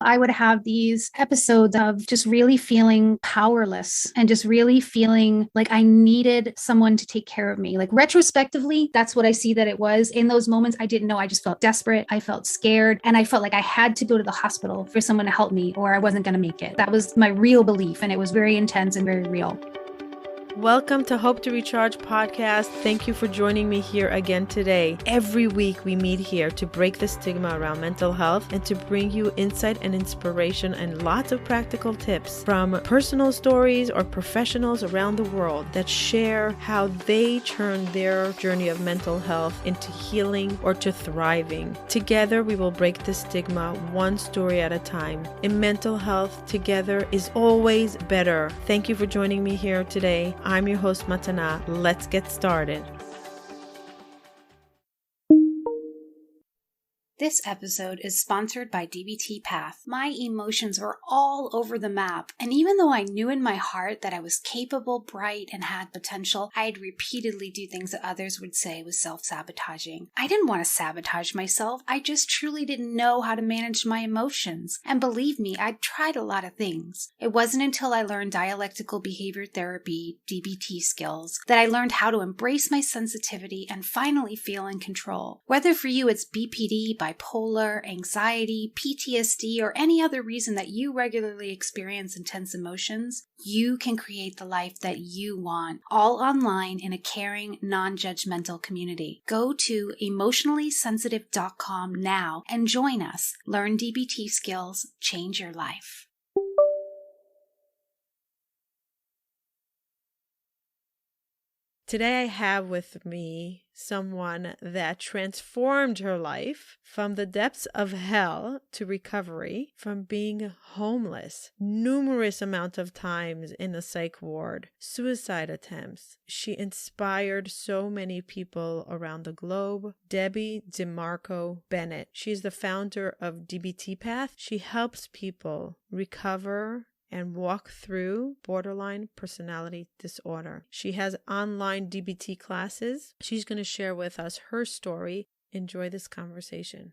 I would have these episodes of just really feeling powerless and just really feeling like I needed someone to take care of me. Like retrospectively, that's what I see that it was. In those moments, I didn't know. I just felt desperate. I felt scared. And I felt like I had to go to the hospital for someone to help me or I wasn't going to make it. That was my real belief. And it was very intense and very real. Welcome to Hope to Recharge podcast. Thank you for joining me here again today. Every week we meet here to break the stigma around mental health and to bring you insight and inspiration and lots of practical tips from personal stories or professionals around the world that share how they turn their journey of mental health into healing or to thriving. Together we will break the stigma one story at a time. In mental health, together is always better. Thank you for joining me here today. I'm your host, Matana. Let's get started. This episode is sponsored by DBT Path. My emotions were all over the map, and even though I knew in my heart that I was capable, bright, and had potential, I'd repeatedly do things that others would say was self-sabotaging. I didn't want to sabotage myself, I just truly didn't know how to manage my emotions. And believe me, I'd tried a lot of things. It wasn't until I learned Dialectical Behavior Therapy, DBT skills, that I learned how to embrace my sensitivity and finally feel in control. Whether for you it's BPD, bipolar, anxiety, PTSD, or any other reason that you regularly experience intense emotions, you can create the life that you want, all online in a caring, non-judgmental community. Go to emotionallysensitive.com now and join us. Learn DBT skills, change your life. Today I have with me someone that transformed her life from the depths of hell to recovery, from being homeless, numerous amounts of times in a psych ward, suicide attempts. She inspired so many people around the globe. DeMarco Bennett. She's the founder of DBT Path. She helps people recover and walk through borderline personality disorder. She has online DBT classes. She's going to share with us her story. Enjoy this conversation.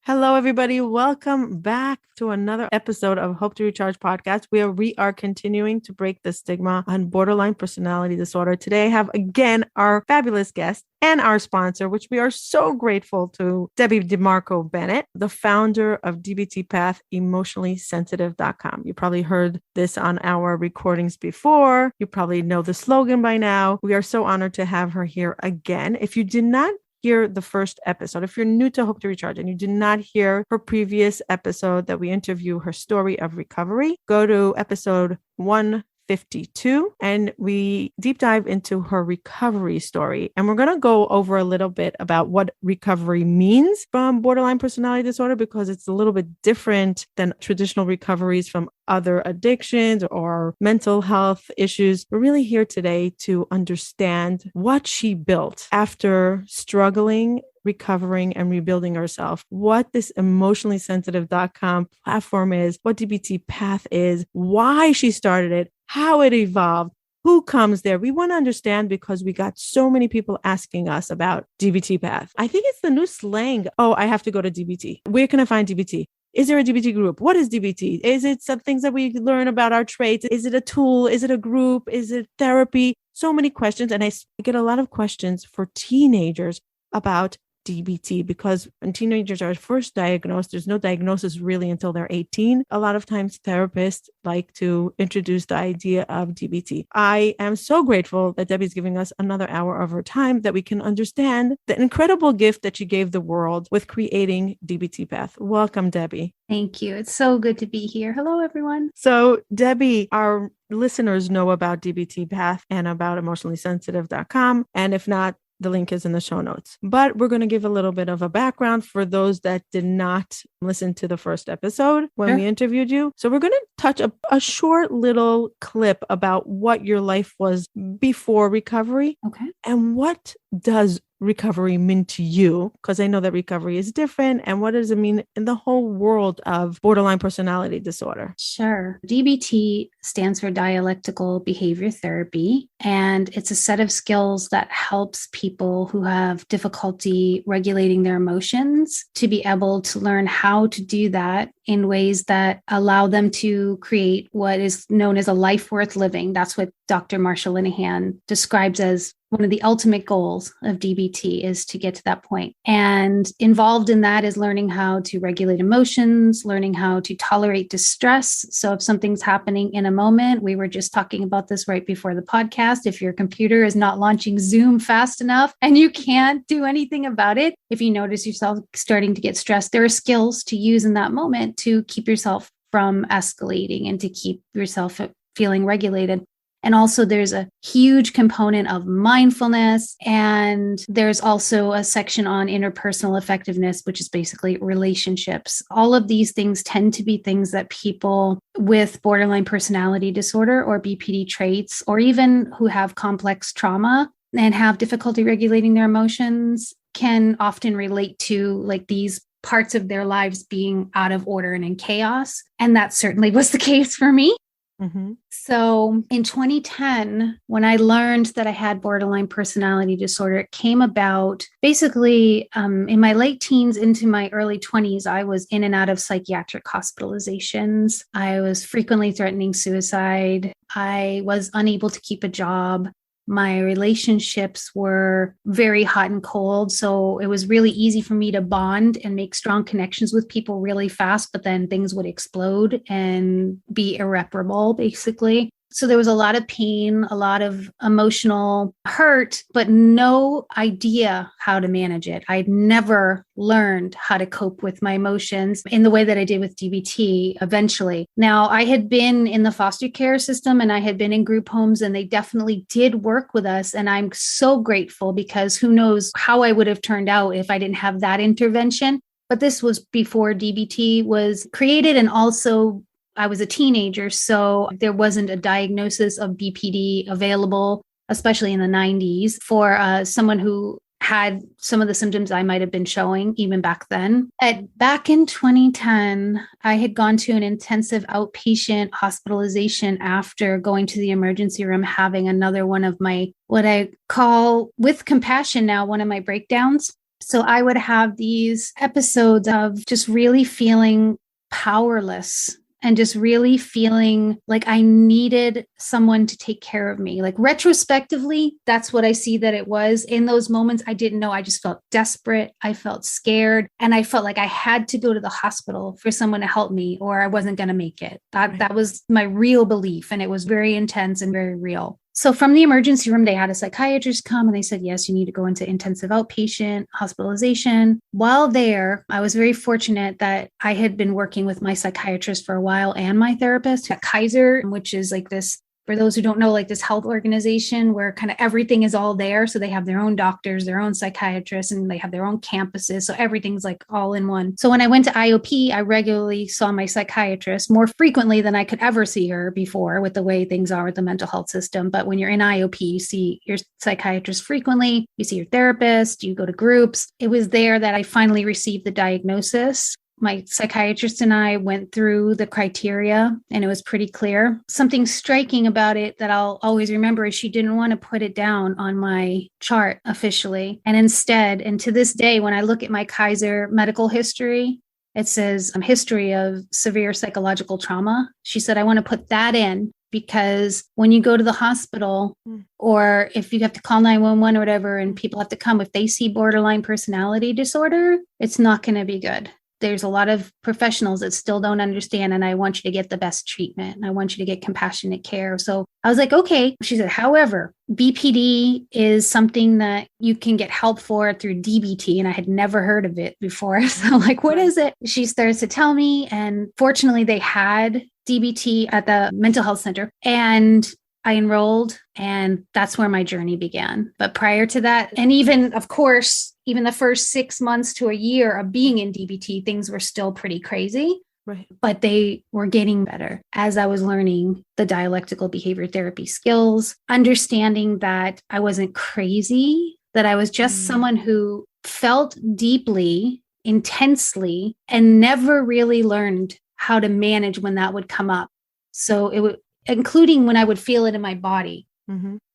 Hello, everybody. Welcome back to another episode of Hope to Recharge podcast, where we are continuing to break the stigma on borderline personality disorder. Today, I have again our fabulous guest and our sponsor, which we are so grateful to, Debbie DeMarco Bennett, the founder of DBT Path, emotionallysensitive.com. You probably heard this on our recordings before. You probably know the slogan by now. We are so honored to have her here again. If you did not hear the first episode, if you're new to Hope to Recharge and you did not hear her previous episode that we interview her story of recovery, go to episode 152 and we deep dive into her recovery story. And we're going to go over a little bit about what recovery means from borderline personality disorder, because it's a little bit different than traditional recoveries from other addictions or mental health issues. We're really here today to understand what she built after struggling, recovering, and rebuilding herself, what this emotionallysensitive.com platform is, what DBT Path is, why she started it, how it evolved, who comes there. We want to understand because we got so many people asking us about DBT Path. I think it's the new slang. Oh, I have to go to DBT. Where can I find DBT? Is there a DBT group? What is DBT? Is it some things that we learn about our traits? Is it a tool? Is it a group? Is it therapy? So many questions. And I get a lot of questions for teenagers about DBT, because when teenagers are first diagnosed, there's no diagnosis really until they're 18. A lot of times therapists like to introduce the idea of DBT. I am so grateful that Debbie's giving us another hour of her time that we can understand the incredible gift that she gave the world with creating DBT Path. Welcome, Debbie. Thank you. It's so good to be here. Hello, everyone. So, Debbie, our listeners know about DBT Path and about emotionallysensitive.com. And if not, the link is in the show notes. But we're going to give a little bit of a background for those that did not listen to the first episode when we interviewed you. So we're going to touch a short little clip about what your life was before recovery and what does recovery mean to you? Because I know that recovery is different. And what does it mean in the whole world of borderline personality disorder? Sure. DBT stands for Dialectical Behavior Therapy, and it's a set of skills that helps people who have difficulty regulating their emotions to be able to learn how to do that in ways that allow them to create what is known as a life worth living. That's what Dr. Marsha Linehan describes as one of the ultimate goals of DBT, is to get to that point. And involved in that is learning how to regulate emotions, learning how to tolerate distress. So if something's happening in a moment, we were just talking about this right before the podcast. If your computer is not launching Zoom fast enough and you can't do anything about it, if you notice yourself starting to get stressed, there are skills to use in that moment to keep yourself from escalating and to keep yourself feeling regulated. And also there's a huge component of mindfulness. And there's also a section on interpersonal effectiveness, which is basically relationships. All of these things tend to be things that people with borderline personality disorder or BPD traits, or even who have complex trauma and have difficulty regulating their emotions, can often relate to, like these parts of their lives being out of order and in chaos. And that certainly was the case for me. Mm-hmm. So in 2010, when I learned that I had borderline personality disorder, it came about basically in my late teens into my early 20s. I was in and out of psychiatric hospitalizations. I was frequently threatening suicide. I was unable to keep a job. My relationships were very hot and cold. So it was really easy for me to bond and make strong connections with people really fast, but then things would explode and be irreparable, basically. So there was a lot of pain, a lot of emotional hurt, but no idea how to manage it. I'd never learned how to cope with my emotions in the way that I did with DBT eventually. Now, I had been in the foster care system and I had been in group homes, and they definitely did work with us. And I'm so grateful, because who knows how I would have turned out if I didn't have that intervention. But this was before DBT was created, and also I was a teenager, so there wasn't a diagnosis of BPD available, especially in the 90s, for someone who had some of the symptoms I might have been showing even back then. Back in 2010, I had gone to an intensive outpatient hospitalization after going to the emergency room, having another one of my, what I call with compassion now, one of my breakdowns. So I would have these episodes of just really feeling powerless and just really feeling like I needed someone to take care of me. Like retrospectively, that's what I see that it was. In those moments, I didn't know. I just felt desperate. I felt scared. And I felt like I had to go to the hospital for someone to help me, or I wasn't going to make it. That was my real belief. And it was very intense and very real. So from the emergency room, they had a psychiatrist come and they said, yes, you need to go into intensive outpatient hospitalization. While there, I was very fortunate that I had been working with my psychiatrist for a while and my therapist at Kaiser, which is like this, for those who don't know, like this health organization where kind of everything is all there. So they have their own doctors, their own psychiatrists, and they have their own campuses. So everything's like all in one. So when I went to IOP, I regularly saw my psychiatrist more frequently than I could ever see her before, with the way things are with the mental health system. But when you're in IOP, you see your psychiatrist frequently, you see your therapist, you go to groups. It was there that I finally received the diagnosis. My psychiatrist and I went through the criteria, and it was pretty clear. Something striking about it that I'll always remember is she didn't want to put it down on my chart officially. And instead, and to this day, when I look at my Kaiser medical history, it says history of severe psychological trauma. She said, I want to put that in, because when you go to the hospital, or if you have to call 911 or whatever, and people have to come, if they see borderline personality disorder, it's not going to be good. There's a lot of professionals that still don't understand, and I want you to get the best treatment. And I want you to get compassionate care. So I was like, okay. She said, however, BPD is something that you can get help for through DBT. And I had never heard of it before. So I'm like, what is it? She starts to tell me. And fortunately, they had DBT at the mental health center. And I enrolled, and that's where my journey began. But prior to that, and even, of course, even the first 6 months to a year of being in DBT, things were still pretty crazy. Right. But they were getting better as I was learning the dialectical behavior therapy skills, understanding that I wasn't crazy, that I was just someone who felt deeply, intensely, and never really learned how to manage when that would come up. So it would, including when I would feel it in my body.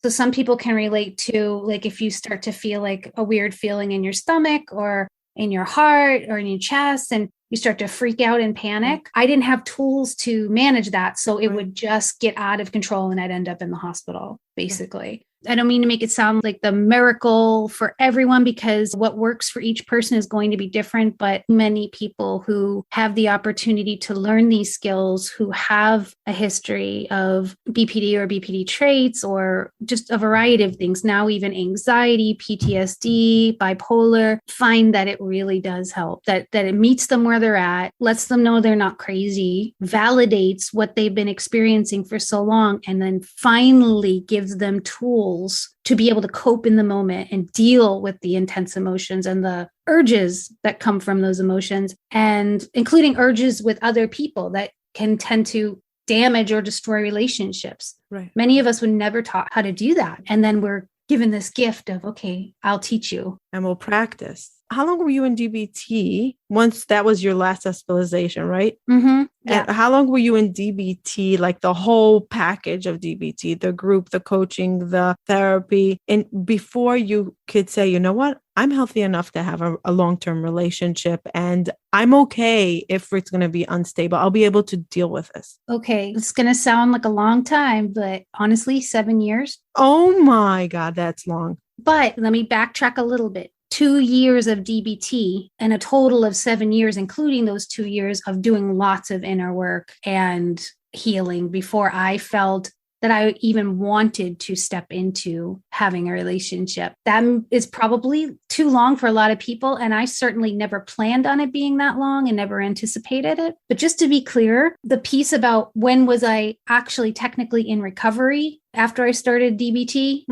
So some people can relate to, like, if you start to feel like a weird feeling in your stomach or in your heart or in your chest, and you start to freak out and panic. I didn't have tools to manage that. So it would just get out of control and I'd end up in the hospital, basically. I don't mean to make it sound like the miracle for everyone, because what works for each person is going to be different. But many people who have the opportunity to learn these skills, who have a history of BPD or BPD traits, or just a variety of things, now even anxiety, PTSD, bipolar, find that it really does help, that it meets them where they're at, lets them know they're not crazy, validates what they've been experiencing for so long, and then finally gives them tools to be able to cope in the moment and deal with the intense emotions and the urges that come from those emotions, and including urges with other people that can tend to damage or destroy relationships. Right. Many of us were never taught how to do that. And then we're given this gift of, okay, I'll teach you. And we'll practice. How long were you in DBT once that was your last hospitalization, right? Yeah. And how long were you in DBT, like the whole package of DBT, the group, the coaching, the therapy, and before you could say, you know what, I'm healthy enough to have a long-term relationship and I'm okay if it's going to be unstable. I'll be able to deal with this. Okay. It's going to sound like a long time, but honestly, 7 years. Oh my God, that's long. But let me backtrack a little bit. 2 years of DBT and a total of 7 years, including those 2 years of doing lots of inner work and healing before I felt that I even wanted to step into having a relationship. That is probably too long for a lot of people. And I certainly never planned on it being that long and never anticipated it. But just to be clear, the piece about when was I actually technically in recovery after I started DBT,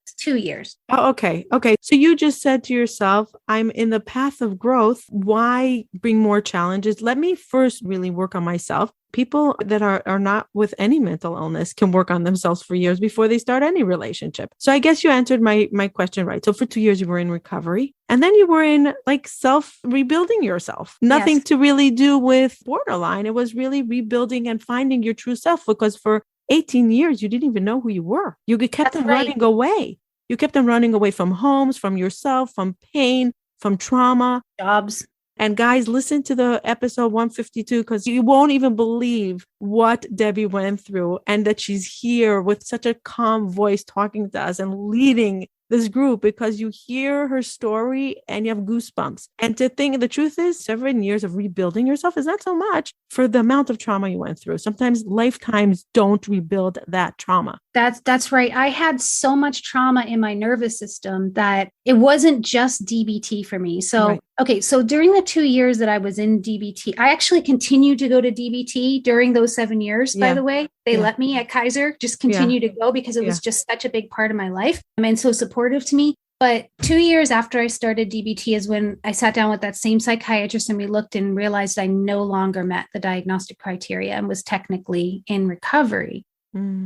it's 2 years. Oh, okay. Okay. So you just said to yourself, I'm in the path of growth. Why bring more challenges? Let me first really work on myself. People that are not with any mental illness can work on themselves for years before they start any relationship. So I guess you answered my question right. So for 2 years, you were in recovery and then you were in like rebuilding yourself. Nothing to really do with borderline. It was really rebuilding and finding your true self, because for 18 years, you didn't even know who you were. You kept them running away. You kept them running away from homes, from yourself, from pain, from trauma, jobs. And guys, listen to the episode 152, because you won't even believe what Debbie went through, and that she's here with such a calm voice talking to us and leading this group, because you hear her story and you have goosebumps. And to think, the truth is 7 years of rebuilding yourself is not so much for the amount of trauma you went through. Sometimes lifetimes don't rebuild that trauma. That's right. I had so much trauma in my nervous system that it wasn't just DBT for me. So, okay. So during the 2 years that I was in DBT, I actually continued to go to DBT during those 7 years, by the way. They let me at Kaiser just continue to go because it was just such a big part of my life and so supportive to me. But 2 years after I started DBT is when I sat down with that same psychiatrist and we looked and realized I no longer met the diagnostic criteria and was technically in recovery.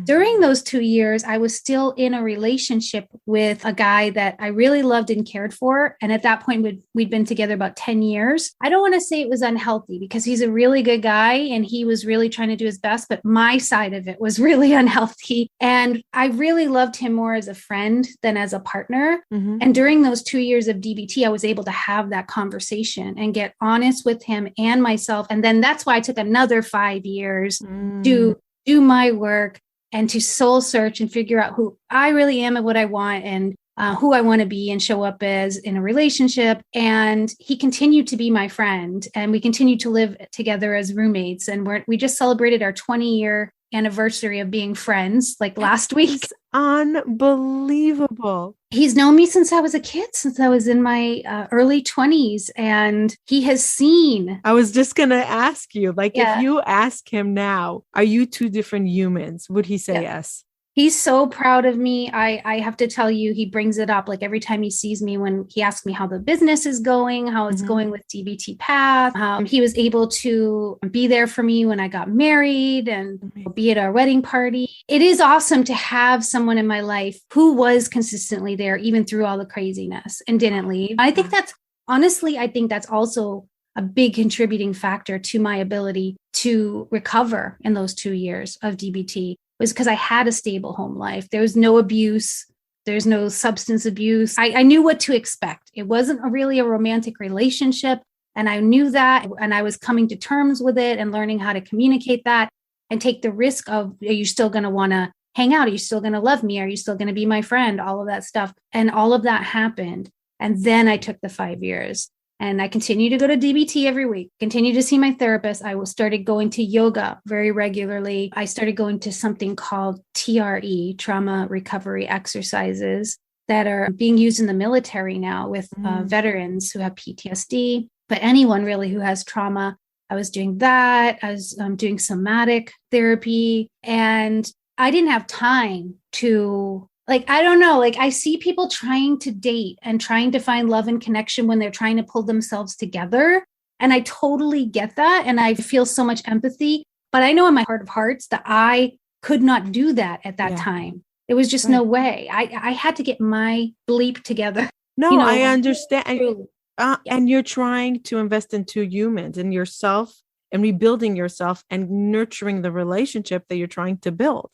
During those 2 years, I was still in a relationship with a guy that I really loved and cared for. And at that point, we'd been together about 10 years. I don't want to say it was unhealthy because he's a really good guy and he was really trying to do his best, but my side of it was really unhealthy. And I really loved him more as a friend than as a partner. And during those 2 years of DBT, I was able to have that conversation and get honest with him and myself. And then that's why I took another 5 years to do my work and to soul search and figure out who I really am and what I want and who I want to be and show up as in a relationship. And he continued to be my friend and we continued to live together as roommates. And we just celebrated our 20-year anniversary of being friends like last week. It's unbelievable. He's known me since I was a kid, since I was in my early 20s, and he has seen. I was just going to ask you, if you ask him now, are you two different humans? Would he say yes? He's so proud of me. I have to tell you, he brings it up like every time he sees me, when he asks me how the business is going, how it's going with DBT Path, how he was able to be there for me when I got married and be at our wedding party. It is awesome to have someone in my life who was consistently there, even through all the craziness, and didn't leave. I think that's honestly, I think that's also a big contributing factor to my ability to recover in those 2 years of DBT, was because I had a stable home life. There was no abuse. There's no substance abuse. I knew what to expect. It wasn't really a romantic relationship. And I knew that. And I was coming to terms with it and learning how to communicate that and take the risk of, are you still going to want to hang out? Are you still going to love me? Are you still going to be my friend? All of that stuff. And all of that happened. And then I took the 5 years. And I continue to go to DBT every week, continue to see my therapist. I started going to yoga very regularly. I started going to something called TRE, trauma recovery exercises, that are being used in the military now with veterans who have PTSD, but anyone really who has trauma. I was doing that. I was doing somatic therapy, and I didn't have time to, like, I don't know, like I see people trying to date and trying to find love and connection when they're trying to pull themselves together. And I totally get that. And I feel so much empathy, but I know in my heart of hearts that I could not do that at that time. There was just no way. I had to get my bleep together. No, I understand. And you're trying to invest into humans and yourself and rebuilding yourself and nurturing the relationship that you're trying to build.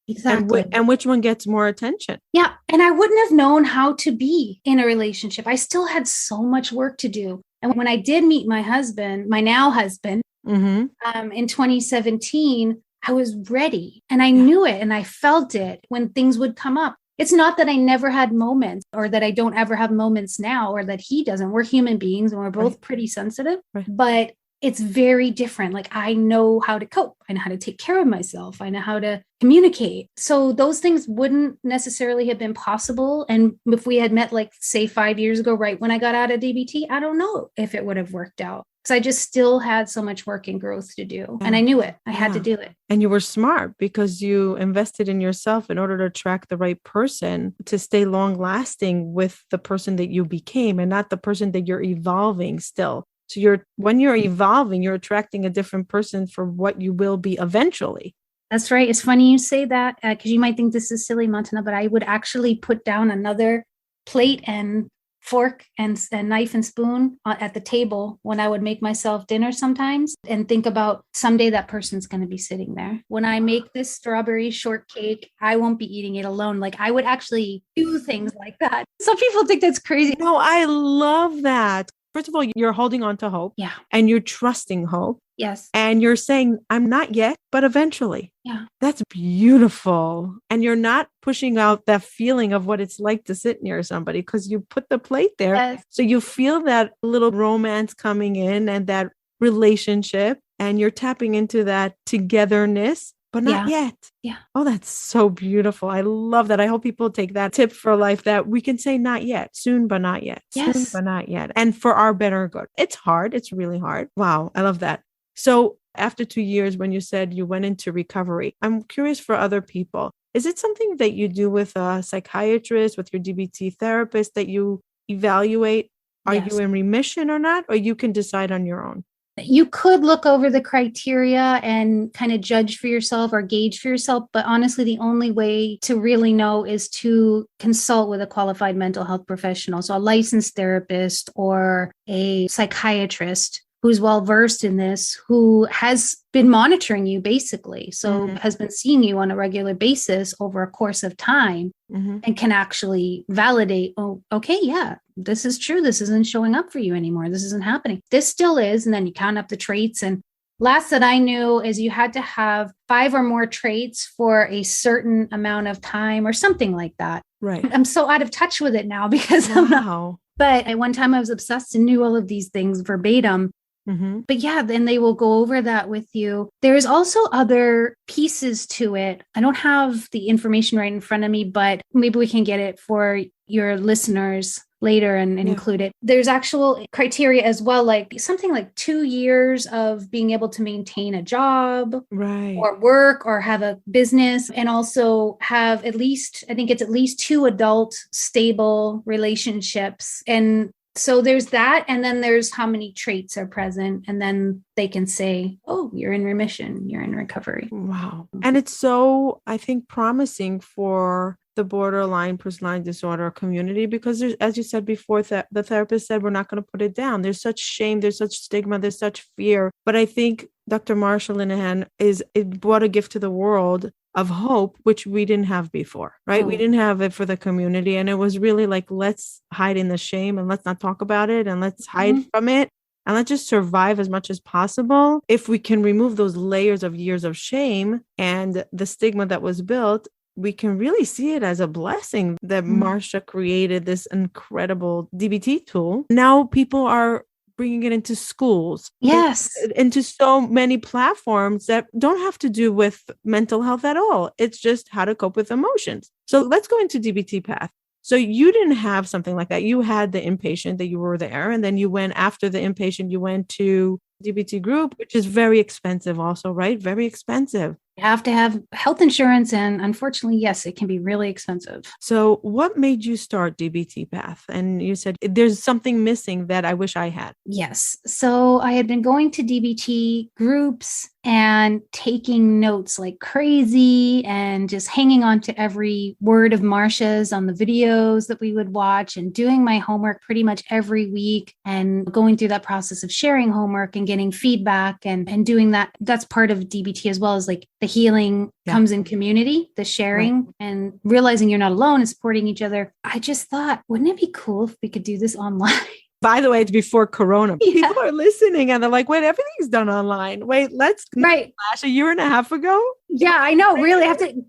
Exactly. And which one gets more attention? Yeah. And I wouldn't have known how to be in a relationship. I still had so much work to do. And when I did meet my husband, my now husband, in 2017, I was ready and I knew it and I felt it when things would come up. It's not that I never had moments or that I don't ever have moments now or that he doesn't. We're human beings and we're both pretty sensitive, but it's very different. Like I know how to cope. I know how to take care of myself. I know how to communicate. So those things wouldn't necessarily have been possible. And if we had met, like, say 5 years ago, right when I got out of DBT, I don't know if it would have worked out. Because I just still had so much work and growth to do. And I knew it. I had to do it. And you were smart because you invested in yourself in order to attract the right person to stay long lasting with the person that you became and not the person that you're evolving still. So when you're evolving, you're attracting a different person for what you will be eventually. That's right. It's funny you say that because you might think this is silly, Montana, but I would actually put down another plate and fork and knife and spoon at the table when I would make myself dinner sometimes and think about someday that person's going to be sitting there. When I make this strawberry shortcake, I won't be eating it alone. Like I would actually do things like that. Some people think that's crazy. No, I love that. First of all, you're holding on to hope. Yeah. And you're trusting hope. Yes. And you're saying, I'm not yet, but eventually. Yeah. That's beautiful. And you're not pushing out that feeling of what it's like to sit near somebody because you put the plate there. Yes. So you feel that little romance coming in and that relationship, and you're tapping into that togetherness, but not yet. Yeah. Oh, that's so beautiful. I love that. I hope people take that tip for life, that we can say not yet, soon, but not yet, soon, but not yet. And for our better good. It's hard. It's really hard. Wow. I love that. So after 2 years, when you said you went into recovery, I'm curious for other people. Is it something that you do with a psychiatrist, with your DBT therapist, that you evaluate? Are you in remission or not? Or you can decide on your own? You could look over the criteria and kind of judge for yourself or gauge for yourself. But honestly, the only way to really know is to consult with a qualified mental health professional. So a licensed therapist or a psychiatrist who's well-versed in this, who has been monitoring you basically. So has been seeing you on a regular basis over a course of time and can actually validate, oh, okay, yeah, this is true. This isn't showing up for you anymore. This isn't happening. This still is. And then you count up the traits. And last that I knew is you had to have 5 or more traits for a certain amount of time or something like that. Right. I'm so out of touch with it now because I'm not. But at one time I was obsessed and knew all of these things verbatim. But yeah, then they will go over that with you. There's also other pieces to it. I don't have the information right in front of me, but maybe we can get it for your listeners. later and include it. There's actual criteria as well, like something like 2 years of being able to maintain a job or work or have a business, and also have at least, I think it's at least 2 adult stable relationships. And so there's that. And then there's how many traits are present. And then they can say, oh, you're in remission, you're in recovery. Wow. And it's so, I think, promising for the borderline personality disorder community, because there's, as you said before, the therapist said, we're not going to put it down. There's such shame, there's such stigma, there's such fear. But I think Dr. Marsha Linehan it brought a gift to the world of hope, which we didn't have before, right? We didn't have it for the community. And it was really like, let's hide in the shame and let's not talk about it and let's hide from it. And let's just survive as much as possible. If we can remove those layers of years of shame and the stigma that was built, we can really see it as a blessing that Marsha created this incredible DBT tool. Now people are bringing it into schools, into so many platforms that don't have to do with mental health at all. It's just how to cope with emotions. So let's go into DBT path. So you didn't have something like that. You had the inpatient that you were there, and then you went after the inpatient, you went to DBT group, which is very expensive also, right? Very expensive. You have to have health insurance. And unfortunately, yes, it can be really expensive. So what made you start DBT path? And you said there's something missing that I wish I had. Yes. So I had been going to DBT groups and taking notes like crazy and just hanging on to every word of Marsha's on the videos that we would watch, and doing my homework pretty much every week and going through that process of sharing homework and getting feedback and doing that. That's part of DBT as well, as like the healing comes in community, the sharing and realizing you're not alone and supporting each other. I just thought, wouldn't it be cool if we could do this online? By the way, it's before Corona. People are listening and they're like, wait, everything's done online. Wait, a year and a half ago? Yeah, I know. Really,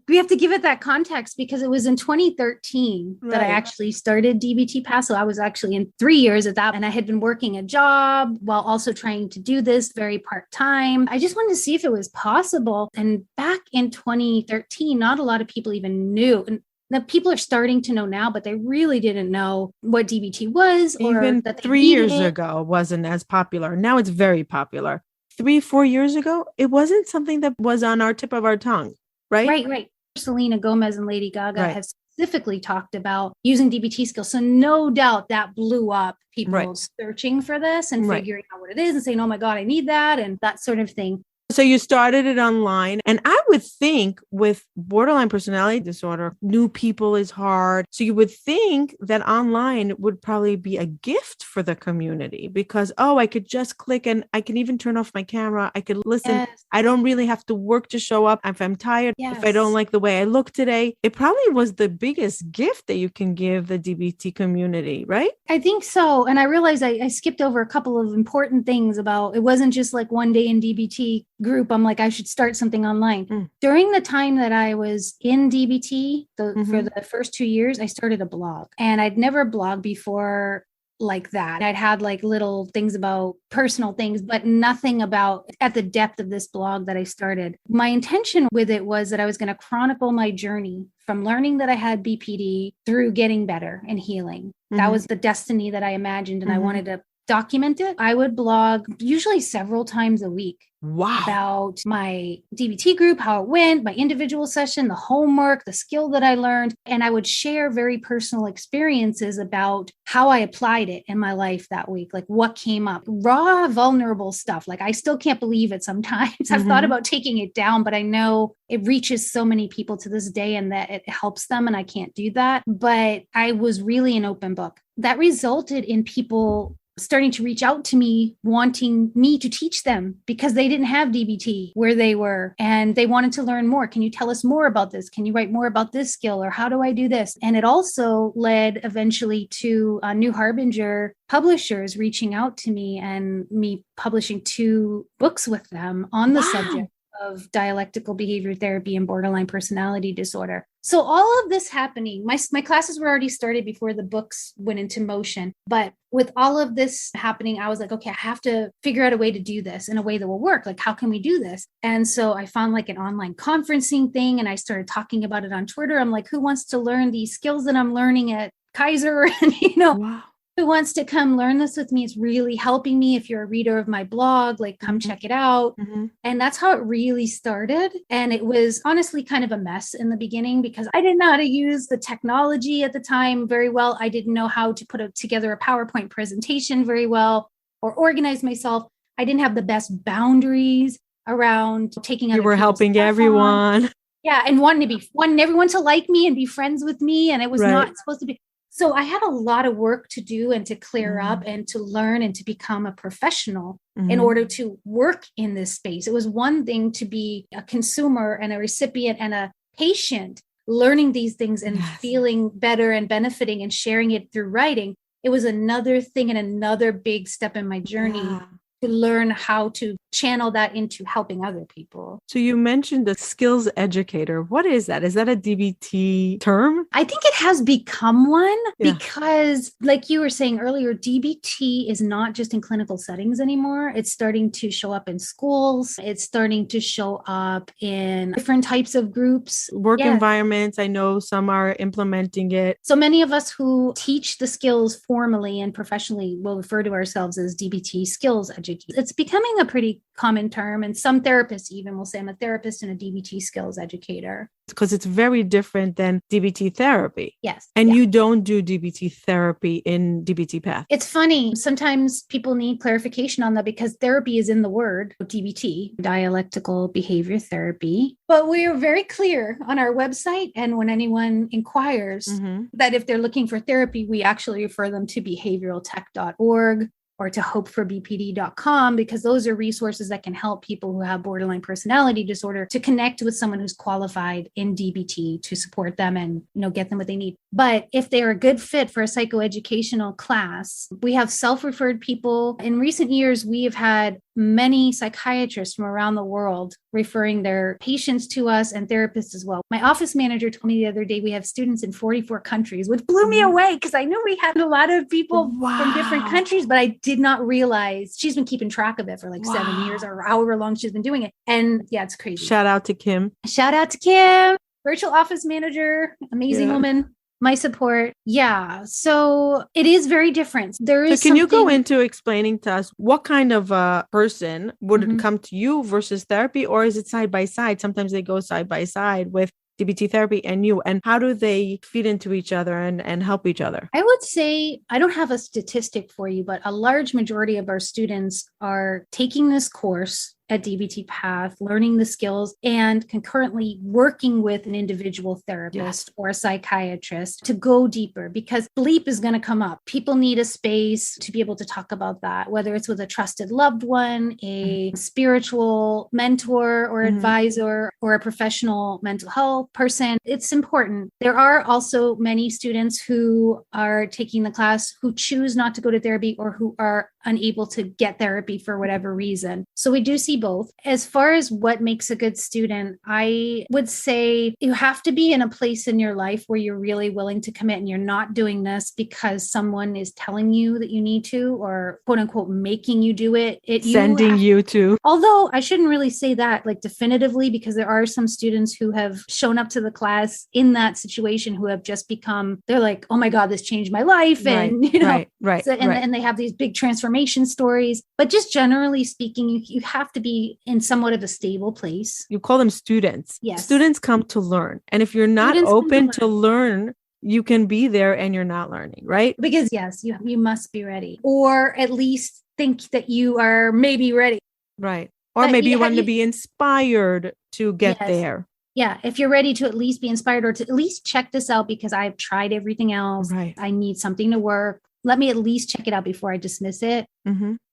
we have to give it that context, because it was in 2013 that I actually started DBT Path. So I was actually in 3 years at that. And I had been working a job while also trying to do this very part-time. I just wanted to see if it was possible. And back in 2013, not a lot of people even knew. And the people are starting to know now, but they really didn't know what DBT was. Even 3 years ago wasn't as popular. Now it's very popular. 3-4 years ago, it wasn't something that was on our tip of our tongue, right? Right. Selena Gomez and Lady Gaga have specifically talked about using DBT skills. So no doubt that blew up people searching for this and figuring out what it is and saying, oh my God, I need that, and that sort of thing. So you started it online. And I would think with borderline personality disorder, new people is hard. So you would think that online would probably be a gift for the community, because, I could just click and I can even turn off my camera. I could listen. Yes. I don't really have to work to show up. If I'm tired, if I don't like the way I look today, it probably was the biggest gift that you can give the DBT community, right? I think so. And I realized I skipped over a couple of important things about, it wasn't just like one day in DBT group, I'm like, I should start something online. During the time that I was in DBT, for the first 2 years, I started a blog, and I'd never blogged before like that. I'd had like little things about personal things, but nothing about at the depth of this blog that I started. My intention with it was that I was going to chronicle my journey from learning that I had BPD through getting better and healing. That was the destiny that I imagined, and I wanted to document it. I would blog usually several times a week. About my DBT group, how it went, my individual session, the homework, the skill that I learned. And I would share very personal experiences about how I applied it in my life that week, like what came up, raw, vulnerable stuff. Like I still can't believe it sometimes. I've thought about taking it down, but I know it reaches so many people to this day and that it helps them, and I can't do that. But I was really an open book. That resulted in people starting to reach out to me, wanting me to teach them because they didn't have DBT where they were and they wanted to learn more. Can you tell us more about this? Can you write more about this skill, or how do I do this? And it also led eventually to New Harbinger publishers reaching out to me and me publishing 2 books with them on the subject of dialectical behavior therapy and borderline personality disorder. So all of this happening, my classes were already started before the books went into motion. But with all of this happening, I was like, okay, I have to figure out a way to do this in a way that will work. Like, how can we do this? And so I found like an online conferencing thing, and I started talking about it on Twitter. I'm like, who wants to learn these skills that I'm learning at Kaiser and, Wow. who wants to come learn this with me? It's really helping me. If you're a reader of my blog, like come check it out. And that's how it really started. And it was honestly kind of a mess in the beginning because I didn't know how to use the technology at the time very well. I didn't know how to put together a PowerPoint presentation very well or organize myself. I didn't have the best boundaries around taking You were helping everyone. Yeah. And wanting everyone to like me and be friends with me. And it was not supposed to be. So I had a lot of work to do and to clear up and to learn and to become a professional in order to work in this space. It was one thing to be a consumer and a recipient and a patient learning these things and feeling better and benefiting and sharing it through writing. It was another thing and another big step in my journey to learn how to channel that into helping other people. So you mentioned a skills educator. What is that? Is that a DBT term? I think it has become one because, like you were saying earlier, DBT is not just in clinical settings anymore. It's starting to show up in schools. It's starting to show up in different types of groups. Work environments. I know some are implementing it. So many of us who teach the skills formally and professionally will refer to ourselves as DBT skills educators. It's becoming a pretty common term. And some therapists even will say I'm a therapist and a DBT skills educator. Because it's very different than DBT therapy. Yes. And you don't do DBT therapy in DBT Path. It's funny. Sometimes people need clarification on that because therapy is in the word DBT, Dialectical Behavior Therapy. But we are very clear on our website. And when anyone inquires that if they're looking for therapy, we actually refer them to behavioraltech.org. or to hopefourbpd.com, because those are resources that can help people who have borderline personality disorder to connect with someone who's qualified in DBT to support them and, get them what they need. But if they're a good fit for a psychoeducational class, we have self-referred people. In recent years, we have had many psychiatrists from around the world referring their patients to us and therapists as well. My office manager told me the other day we have students in 44 countries, which blew me away because I knew we had a lot of people from different countries, but I did not realize she's been keeping track of it for like 7 years or however long she's been doing it. And it's crazy. Shout out to Kim. Shout out to Kim, virtual office manager, amazing woman. My support. Yeah. So it is very different. So can you go into explaining to us what kind of a person would come to you versus therapy, or is it side by side? Sometimes they go side by side with DBT therapy and you, and how do they feed into each other and help each other? I would say, I don't have a statistic for you, but a large majority of our students are taking this course at DBT Path, learning the skills and concurrently working with an individual therapist or a psychiatrist to go deeper, because bleep is going to come up. People need a space to be able to talk about that, whether it's with a trusted loved one, a spiritual mentor or advisor, or a professional mental health person. It's important. There are also many students who are taking the class who choose not to go to therapy or who are unable to get therapy for whatever reason. So we do see both. As far as what makes a good student, I would say you have to be in a place in your life where you're really willing to commit and you're not doing this because someone is telling you that you need to, or quote unquote, making you do it. Sending you to. Although I shouldn't really say that like definitively, because there are some students who have shown up to the class in that situation who have just become, they're like, oh my God, this changed my life. And, and they have these big transformation stories. But just generally speaking, you have to be in somewhat of a stable place. You call them students. Yes. Students come to learn. And if you're not open to learn, you can be there and you're not learning, right? Because yes, you must be ready, or at least think that you are maybe ready. Right. Or maybe you want to be inspired to get there. Yeah. If you're ready to at least be inspired or to at least check this out because I've tried everything else. Right. I need something to work. Let me at least check it out before I dismiss it.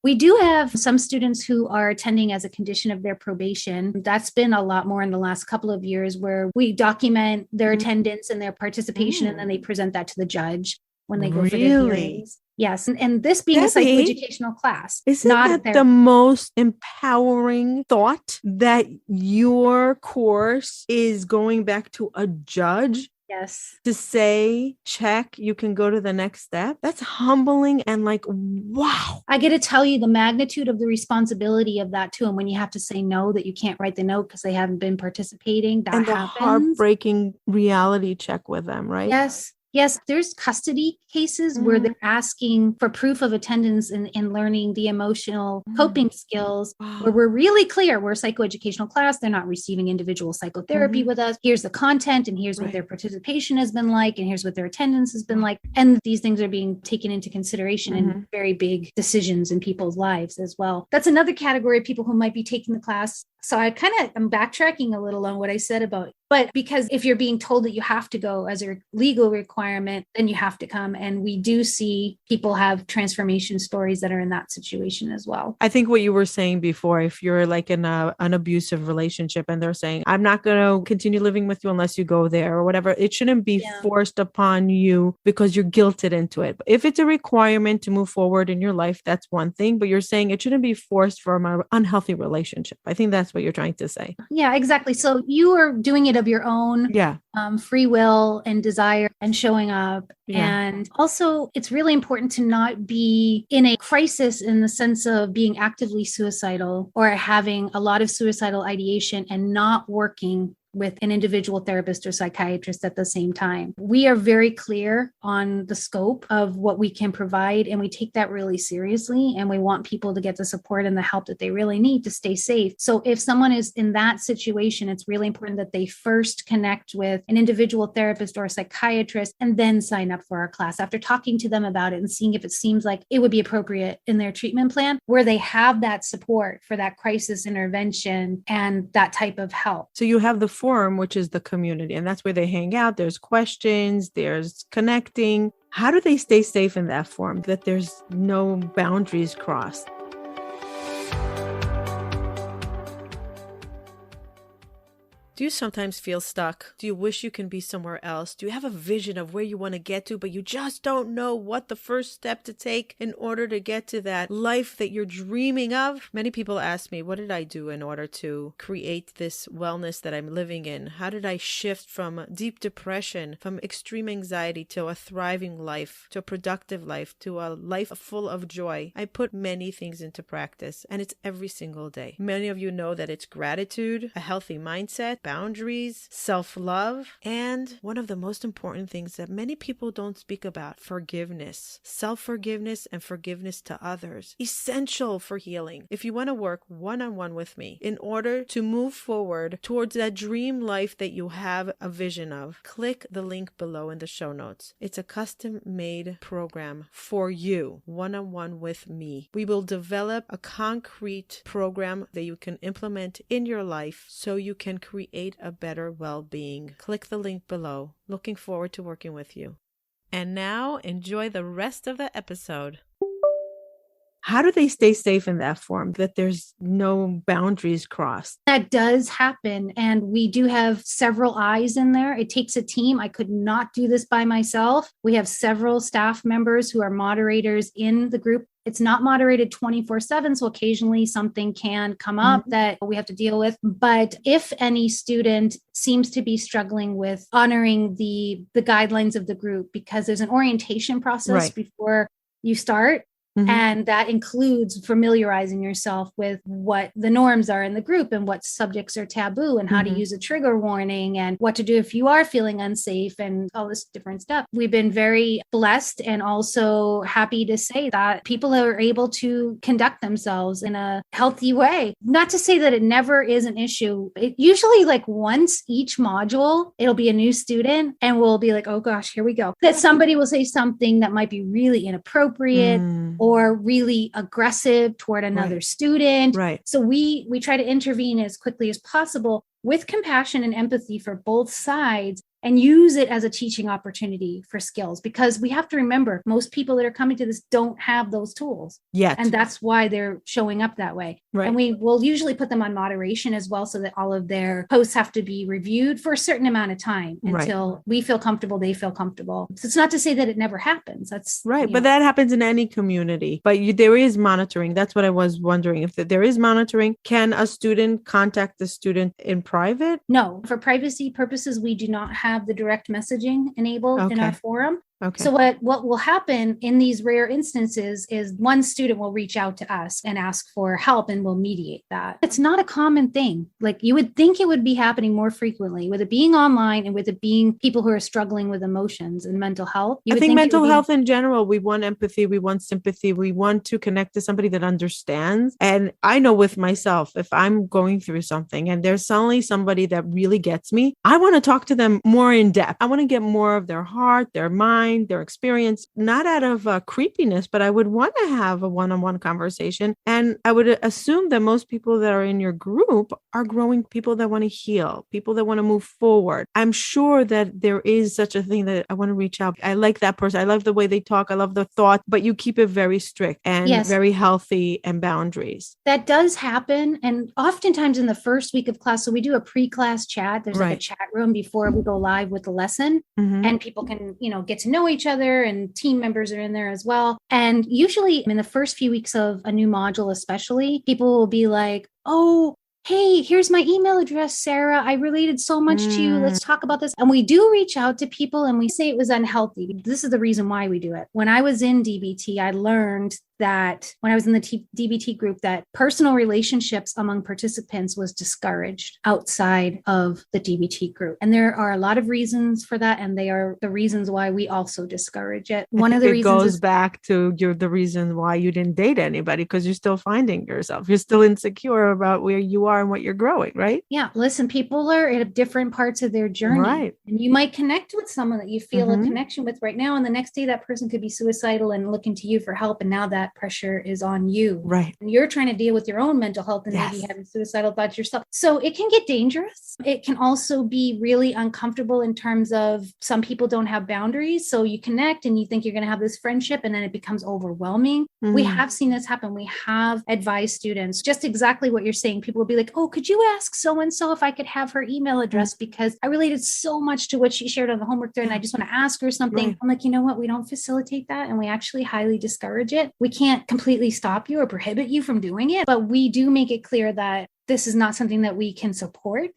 We do have some students who are attending as a condition of their probation. That's been a lot more in the last couple of years, where we document their attendance and their participation, and then they present that to the judge when they go for their hearings. Yes. And this being a psychoeducational class. Isn't that the most empowering thought, that your course is going back to a judge? Yes. To say, check, you can go to the next step. That's humbling and like, wow. I get to tell you the magnitude of the responsibility of that too. And when you have to say no, that you can't write the note because they haven't been participating, that and happens. The heartbreaking reality check with them, right? Yes. Yes, there's custody cases where they're asking for proof of attendance and learning the emotional coping skills, where we're really clear, we're a psychoeducational class. They're not receiving individual psychotherapy with us. Here's the content, and here's what their participation has been like, and here's what their attendance has been like. And these things are being taken into consideration in very big decisions in people's lives as well. That's another category of people who might be taking the class. So I'm backtracking a little on what I said about, but because if you're being told that you have to go as a legal requirement, then you have to come. And we do see people have transformation stories that are in that situation as well. I think what you were saying before, if you're like in an abusive relationship and they're saying, I'm not going to continue living with you unless you go there or whatever, it shouldn't be forced upon you because you're guilted into it. If it's a requirement to move forward in your life, that's one thing, but you're saying it shouldn't be forced from an unhealthy relationship. I think that's what you're trying to say. Yeah, exactly. So you are doing it of your own free will and desire and showing up. And also, it's really important to not be in a crisis in the sense of being actively suicidal or having a lot of suicidal ideation and not working with an individual therapist or psychiatrist at the same time. We are very clear on the scope of what we can provide, and we take that really seriously, and we want people to get the support and the help that they really need to stay safe. So if someone is in that situation, it's really important that they first connect with an individual therapist or a psychiatrist and then sign up for our class after talking to them about it and seeing if it seems like it would be appropriate in their treatment plan, where they have that support for that crisis intervention and that type of help. So you have the forum, which is the community, and that's where they hang out. There's questions, there's connecting. How do they stay safe in that forum, that there's no boundaries crossed? Do you sometimes feel stuck? Do you wish you can be somewhere else? Do you have a vision of where you want to get to, but you just don't know what the first step to take in order to get to that life that you're dreaming of? Many people ask me, what did I do in order to create this wellness that I'm living in? How did I shift from deep depression, from extreme anxiety to a thriving life, to a productive life, to a life full of joy? I put many things into practice, and it's every single day. Many of you know that it's gratitude, a healthy mindset, boundaries, self-love, and one of the most important things that many people don't speak about, forgiveness. Self-forgiveness and forgiveness to others. Essential for healing. If you want to work one-on-one with me in order to move forward towards that dream life that you have a vision of, click the link below in the show notes. It's a custom-made program for you, one-on-one with me. We will develop a concrete program that you can implement in your life so you can create a better well-being. Click the link below. Looking forward to working with you. And now, enjoy the rest of the episode. How do they stay safe in that forum, that there's no boundaries crossed? That does happen. And we do have several eyes in there. It takes a team. I could not do this by myself. We have several staff members who are moderators in the group. It's not moderated 24/7, so occasionally something can come up that we have to deal with. But if any student seems to be struggling with honoring the guidelines of the group, because there's an orientation process before you start, and that includes familiarizing yourself with what the norms are in the group and what subjects are taboo and how to use a trigger warning and what to do if you are feeling unsafe and all this different stuff. We've been very blessed and also happy to say that people are able to conduct themselves in a healthy way. Not to say that it never is an issue. It usually, like, once each module, it'll be a new student and we'll be like, oh gosh, here we go. That somebody will say something that might be really inappropriate or really aggressive toward another student. So we try to intervene as quickly as possible with compassion and empathy for both sides and use it as a teaching opportunity for skills, because we have to remember most people that are coming to this don't have those tools yet. And that's why they're showing up that way. And we will usually put them on moderation as well, so that all of their posts have to be reviewed for a certain amount of time until we feel comfortable, they feel comfortable. So it's not to say that it never happens. That's but that happens in any community. But there is monitoring. That's what I was wondering. If there is monitoring, can a student contact the student in private? No, for privacy purposes, we do not have the direct messaging enabled in our forum. Okay. So what will happen in these rare instances is one student will reach out to us and ask for help, and we'll mediate that. It's not a common thing. Like, you would think it would be happening more frequently with it being online and with it being people who are struggling with emotions and mental health. I think mental health in general, we want empathy, we want sympathy, we want to connect to somebody that understands. And I know with myself, if I'm going through something and there's suddenly somebody that really gets me, I want to talk to them more in depth. I want to get more of their heart, their mind, their experience, not out of creepiness, but I would want to have a one-on-one conversation. And I would assume that most people that are in your group are growing people that want to heal, people that want to move forward. I'm sure that there is such a thing that I want to reach out. I like that person. I love the way they talk. I love the thought, but you keep it very strict and very healthy and boundaries. That does happen. And oftentimes in the first week of class, so we do a pre-class chat. There's like a chat room before we go live with the lesson, and people can, get to know each other, and team members are in there as well. And usually in the first few weeks of a new module, especially, people will be like, oh, hey, here's my email address, Sarah. I related so much to you. Let's talk about this. And we do reach out to people and we say it was unhealthy. This is the reason why we do it. When I was in DBT, I learned that when I was in the DBT group, that personal relationships among participants was discouraged outside of the DBT group. And there are a lot of reasons for that. And they are the reasons why we also discourage it. One of the reasons goes back to the reason why you didn't date anybody, because you're still finding yourself. You're still insecure about where you are and what you're growing, right? Yeah. Listen, people are at different parts of their journey. Right. And you might connect with someone that you feel a connection with right now. And the next day that person could be suicidal and looking to you for help. And now that pressure is on you. Right. And you're trying to deal with your own mental health and maybe having suicidal thoughts yourself. So it can get dangerous. It can also be really uncomfortable in terms of some people don't have boundaries. So you connect and you think you're going to have this friendship, and then it becomes overwhelming. We have seen this happen. We have advised students just exactly what you're saying. People will be like, oh, could you ask so-and-so if I could have her email address, because I related so much to what she shared on the homework there, and I just want to ask her something. I'm like, you know what? We don't facilitate that, and we actually highly discourage it. We can't completely stop you or prohibit you from doing it, but we do make it clear that this is not something that we can support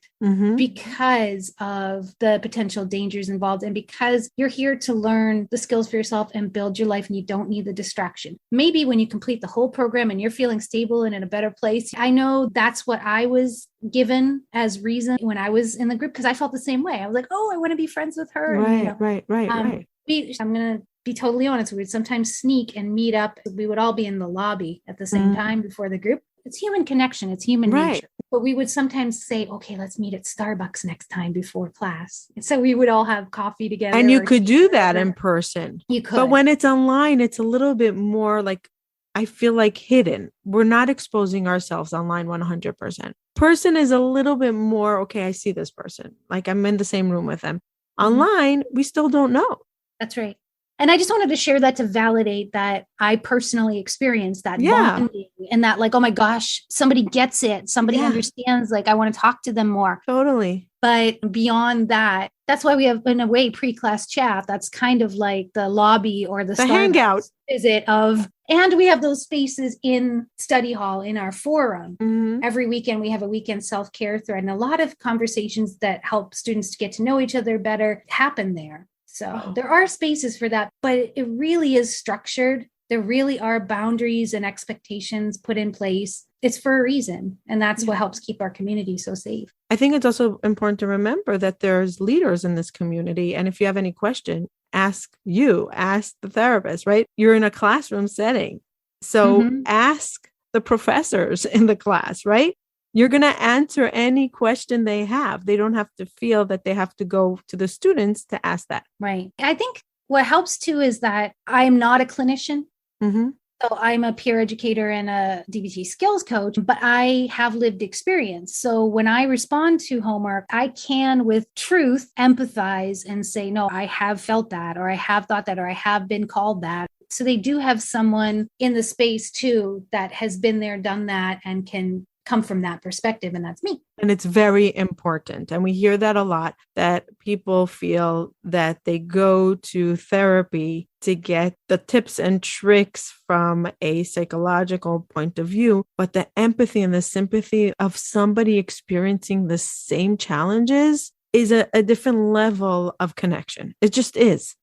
because of the potential dangers involved, and because you're here to learn the skills for yourself and build your life, and you don't need the distraction. Maybe when you complete the whole program and you're feeling stable and in a better place. I know that's what I was given as reason when I was in the group, because I felt the same way. I was like, oh, I want to be friends with her. Right. I'm going to be totally honest. We would sometimes sneak and meet up. We would all be in the lobby at the same time before the group. It's human connection. It's human nature. But we would sometimes say, okay, let's meet at Starbucks next time before class. And so we would all have coffee together. And you could do that in person. You could. But when it's online, it's a little bit more like, I feel like hidden. We're not exposing ourselves online 100%. Person is a little bit more, okay, I see this person. Like, I'm in the same room with them. Online, we still don't know. That's right. And I just wanted to share that to validate that I personally experienced that bonding, and that, like, oh my gosh, somebody gets it. Somebody understands, like, I want to talk to them more. Totally. But beyond that, that's why we have, in a way, pre-class chat. That's kind of like the lobby or the hangout visit of, and we have those spaces in study hall in our forum. Every weekend, we have a weekend self-care thread, and a lot of conversations that help students to get to know each other better happen there. So there are spaces for that, but it really is structured. There really are boundaries and expectations put in place. It's for a reason. And that's what helps keep our community so safe. I think it's also important to remember that there's leaders in this community. And if you have any question, ask the therapist, right? You're in a classroom setting. So ask the professors in the class, right? You're going to answer any question they have. They don't have to feel that they have to go to the students to ask that. Right. I think what helps too is that I'm not a clinician. So I'm a peer educator and a DBT skills coach, but I have lived experience. So when I respond to homework, I can with truth empathize and say, no, I have felt that, or I have thought that, or I have been called that. So they do have someone in the space too that has been there, done that, and can come from that perspective. And that's me. And it's very important. And we hear that a lot, that people feel that they go to therapy to get the tips and tricks from a psychological point of view, but the empathy and the sympathy of somebody experiencing the same challenges is a different level of connection. It just is.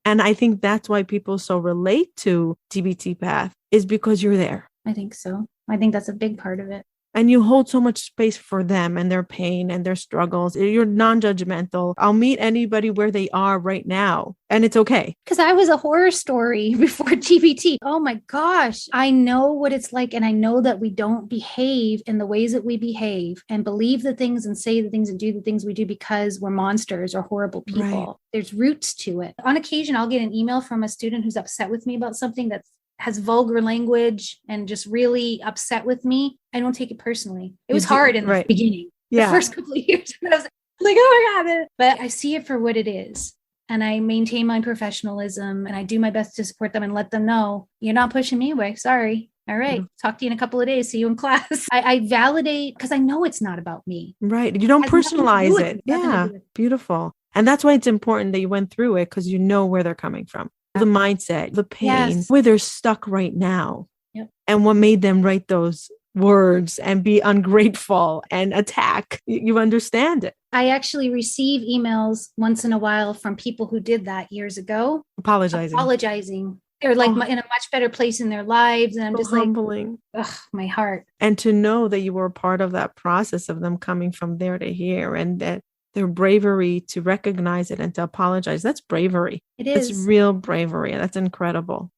And I think that's why people so relate to DBT path is because you're there. I think so. I think that's a big part of it. And you hold so much space for them and their pain and their struggles. You're non-judgmental. I'll meet anybody where they are right now, and it's okay. Because I was a horror story before DBT. Oh my gosh. I know what it's like. And I know that we don't behave in the ways that we behave and believe the things and say the things and do the things we do because we're monsters or horrible people. Right. There's roots to it. On occasion, I'll get an email from a student who's upset with me about something that has vulgar language and just really upset with me. I don't take it personally. It was hard in the beginning, the first couple of years. But I was like, oh my God. But I see it for what it is. And I maintain my professionalism and I do my best to support them and let them know you're not pushing me away. Sorry. All right. Talk to you in a couple of days. See you in class. I validate because I know it's not about me. Right. You don't personalize it. Yeah. Beautiful. And that's why it's important that you went through it because you know where they're coming from. The mindset, the pain, where they're stuck right now. Yep. And what made them write those words and be ungrateful and attack. You understand it. I actually receive emails once in a while from people who did that years ago. Apologizing. They're like in a much better place in their lives. And I'm just humbling. Like, ugh, my heart. And to know that you were a part of that process of them coming from there to here and that their bravery to recognize it and to apologize. That's bravery. It is. It's real bravery. That's incredible.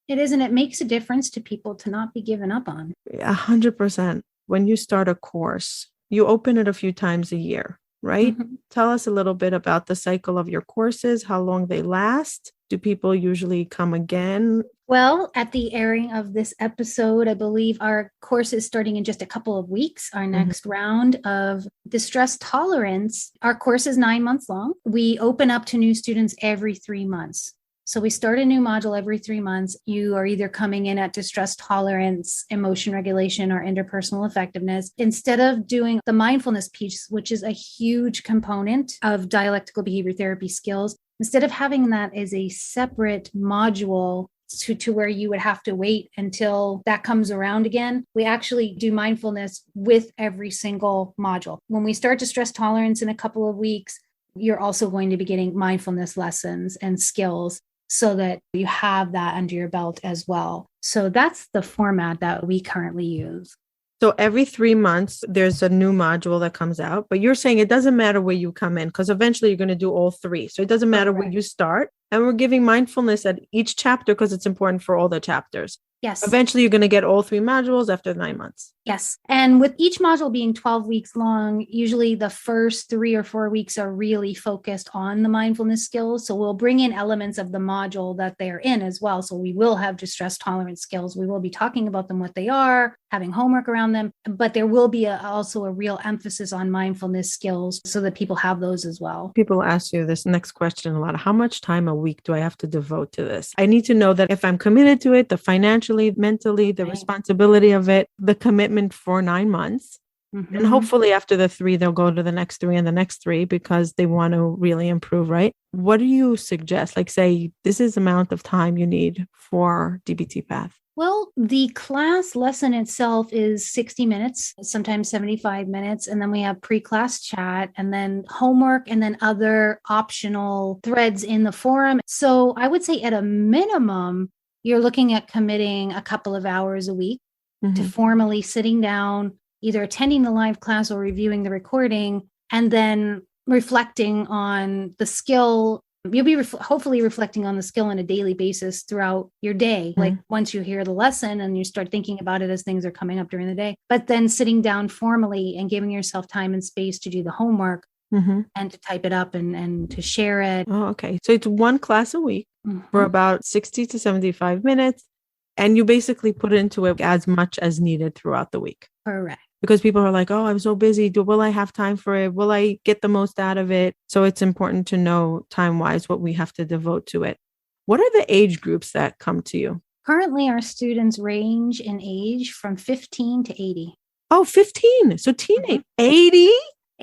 It is. And it makes a difference to people to not be given up on. 100%. When you start a course, you open it a few times a year, right? Mm-hmm. Tell us a little bit about the cycle of your courses, how long they last. Do people usually come again? Well, at the airing of this episode, I believe our course is starting in just a couple of weeks. Our next round of distress tolerance, our course is 9 months long. We open up to new students every 3 months. So we start a new module every 3 months. You are either coming in at distress tolerance, emotion regulation, or interpersonal effectiveness. Instead of doing the mindfulness piece, which is a huge component of dialectical behavior therapy skills, instead of having that as a separate module to where you would have to wait until that comes around again, we actually do mindfulness with every single module. When we start distress tolerance in a couple of weeks, you're also going to be getting mindfulness lessons and skills so that you have that under your belt as well. So that's the format that we currently use. So every 3 months, there's a new module that comes out, but you're saying it doesn't matter where you come in because eventually you're going to do all 3. So it doesn't matter where you start. And we're giving mindfulness at each chapter because it's important for all the chapters. Yes. Eventually, you're going to get all 3 modules after 9 months. Yes. And with each module being 12 weeks long, usually the first 3 or 4 weeks are really focused on the mindfulness skills. So we'll bring in elements of the module that they're in as well. So we will have distress tolerance skills. We will be talking about them, what they are, having homework around them, but there will be also a real emphasis on mindfulness skills so that people have those as well. People ask you this next question a lot. How much time a week do I have to devote to this? I need to know that if I'm committed to it, the financially, mentally, the responsibility of it, the commitment for 9 months. Mm-hmm. And hopefully after the 3, they'll go to the next 3 and the next 3 because they want to really improve, right? What do you suggest? Like say, this is the amount of time you need for DBT path. Well, the class lesson itself is 60 minutes, sometimes 75 minutes. And then we have pre-class chat and then homework and then other optional threads in the forum. So I would say at a minimum, you're looking at committing a couple of hours a week to formally sitting down, either attending the live class or reviewing the recording, and then reflecting on the skill. You'll be hopefully reflecting on the skill on a daily basis throughout your day. Like once you hear the lesson and you start thinking about it as things are coming up during the day, but then sitting down formally and giving yourself time and space to do the homework and to type it up and to share it. Oh, okay. So it's 1 class a week for about 60 to 75 minutes. And you basically put into it as much as needed throughout the week. Correct. Because people are like, oh, I'm so busy. Will I have time for it? Will I get the most out of it? So it's important to know time-wise what we have to devote to it. What are the age groups that come to you? Currently, our students range in age from 15 to 80. Oh, 15. So teenage. 80?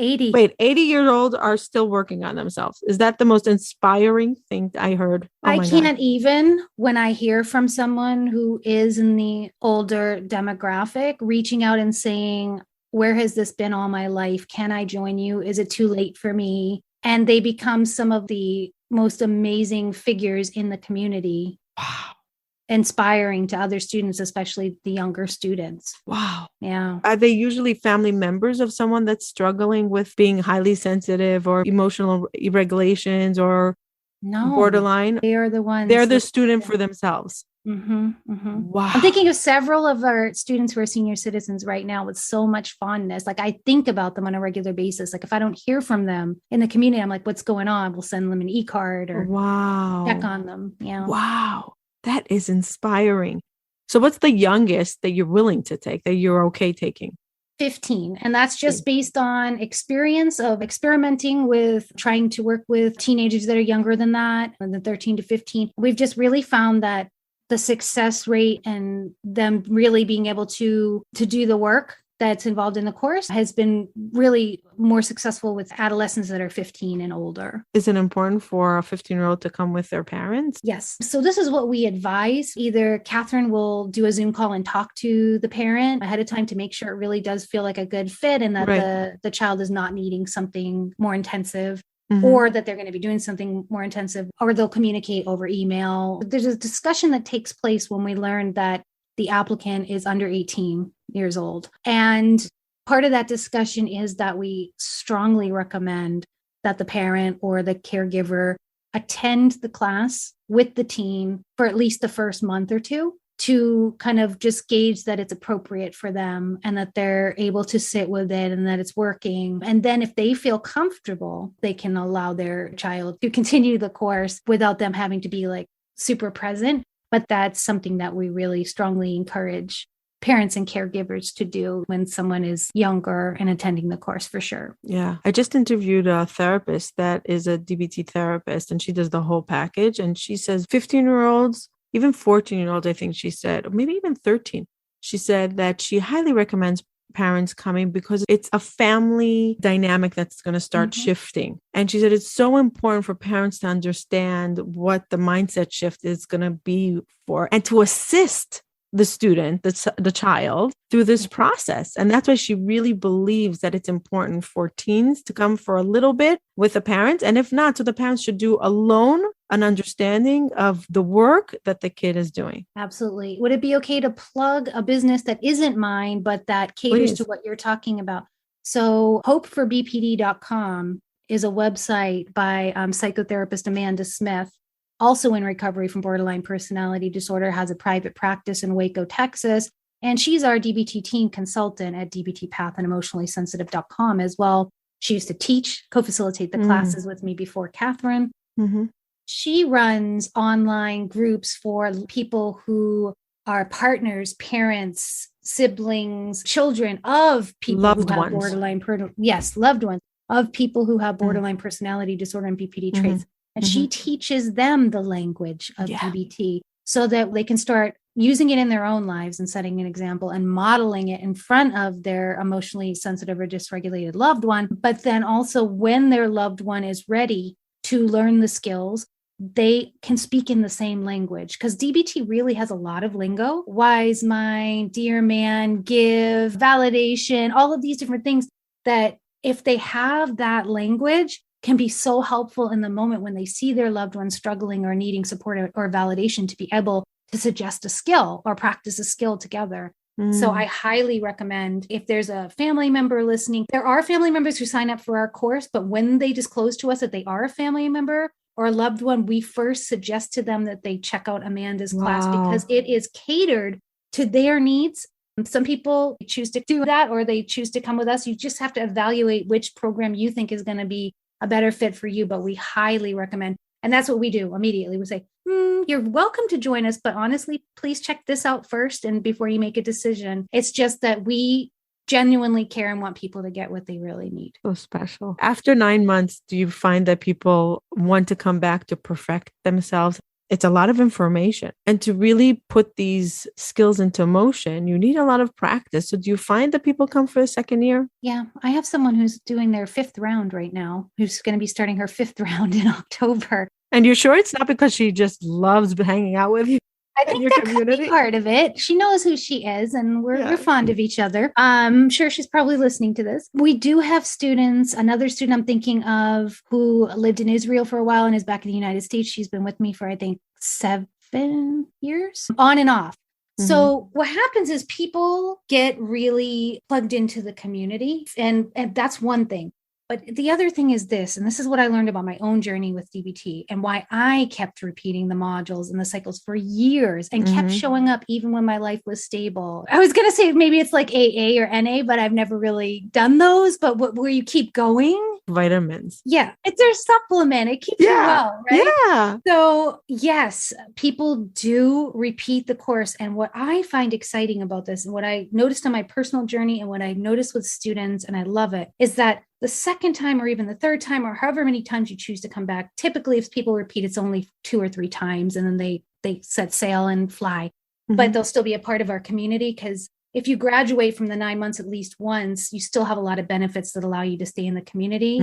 80. Wait, 80-year-olds are still working on themselves. Is that the most inspiring thing I heard? Oh I can't even, when I hear from someone who is in the older demographic, reaching out and saying, where has this been all my life? Can I join you? Is it too late for me? And they become some of the most amazing figures in the community. Wow. Inspiring to other students, especially the younger students. Wow. Yeah. Are they usually family members of someone that's struggling with being highly sensitive or emotional irregulations or borderline? They are the ones. They're the student for themselves. Wow. Wow. I'm thinking of several of our students who are senior citizens right now with so much fondness. Like I think about them on a regular basis. Like if I don't hear from them in the community, I'm like, what's going on? We'll send them an e-card or check on them. Yeah. Wow. That is inspiring. So what's the youngest that you're willing to take, that you're okay taking? 15. And that's just based on experience of experimenting with trying to work with teenagers that are younger than that, and the 13 to 15. We've just really found that the success rate and them really being able to do the work that's involved in the course has been really more successful with adolescents that are 15 and older. Is it important for a 15-year-old to come with their parents? Yes. So this is what we advise. Either Catherine will do a Zoom call and talk to the parent ahead of time to make sure it really does feel like a good fit and that the child is not needing something more intensive. Or that they're going to be doing something more intensive, or they'll communicate over email. There's a discussion that takes place when we learn that the applicant is under 18 years old. And part of that discussion is that we strongly recommend that the parent or the caregiver attend the class with the teen for at least the first month or two to kind of just gauge that it's appropriate for them and that they're able to sit with it and that it's working. And then if they feel comfortable, they can allow their child to continue the course without them having to be like super present. But that's something that we really strongly encourage parents and caregivers to do when someone is younger and attending the course for sure. Yeah. I just interviewed a therapist that is a DBT therapist, and she does the whole package. And she says 15-year-olds, even 14-year-olds, I think she said, or maybe even 13. She said that she highly recommends parents coming because it's a family dynamic that's going to start shifting. And she said it's so important for parents to understand what the mindset shift is going to be for and to assist the student, the child, through this process. And that's why she really believes that it's important for teens to come for a little bit with the parents. And if not, so the parents should do alone an understanding of the work that the kid is doing. Absolutely. Would it be okay to plug a business that isn't mine, but that caters to what you're talking about? So hopeforbpd.com is a website by psychotherapist Amanda Smith, also in recovery from borderline personality disorder, has a private practice in Waco, Texas. And she's our DBT teen consultant at dbtpath and emotionallysensitive.com as well. She used to teach, co-facilitate the classes with me before Catherine. She runs online groups for people who are partners, parents, siblings, children of people loved who have ones. Borderline, loved ones of people who have borderline personality disorder and BPD traits. And she teaches them the language of DBT so that they can start using it in their own lives and setting an example and modeling it in front of their emotionally sensitive or dysregulated loved one. But then also when their loved one is ready to learn the skills, they can speak in the same language, because DBT really has a lot of lingo: wise mind, dear man, give, validation, all of these different things that if they have that language can be so helpful in the moment when they see their loved one struggling or needing support or validation to be able to suggest a skill or practice a skill together. So I highly recommend, if there's a family member listening, there are family members who sign up for our course, but when they disclose to us that they are a family member or a loved one, we first suggest to them that they check out Amanda's class because it is catered to their needs. Some people choose to do that or they choose to come with us. You just have to evaluate which program you think is going to be a better fit for you, but we highly recommend. And that's what we do immediately. We say, you're welcome to join us, but honestly, please check this out first and before you make a decision. It's just that we genuinely care and want people to get what they really need. So special. After 9 months, do you find that people want to come back to perfect themselves? It's a lot of information. And to really put these skills into motion, you need a lot of practice. So do you find that people come for a second year? Yeah. I have someone who's doing their 5th round right now, who's going to be starting her 5th round in October. And you're sure it's not because she just loves hanging out with you? I think your that community could be part of it. She knows who she is, and we're fond of each other. I'm sure she's probably listening to this. We do have students. Another student I'm thinking of who lived in Israel for a while and is back in the United States. She's been with me for, I think, 7 years, on and off. So what happens is people get really plugged into the community, and that's one thing. But the other thing is this, and this is what I learned about my own journey with DBT and why I kept repeating the modules and the cycles for years and kept showing up even when my life was stable. I was going to say maybe it's like AA or NA, but I've never really done those. But where you keep going. Vitamins. Yeah. It's their supplement. It keeps you well, right? Yeah. So yes, people do repeat the course. And what I find exciting about this and what I noticed on my personal journey and what I noticed with students, and I love it, is that the second time or even the third time or however many times you choose to come back, typically if people repeat, it's only 2 or 3 times and then they set sail and fly, but they'll still be a part of our community. Because if you graduate from the 9 months at least once, you still have a lot of benefits that allow you to stay in the community.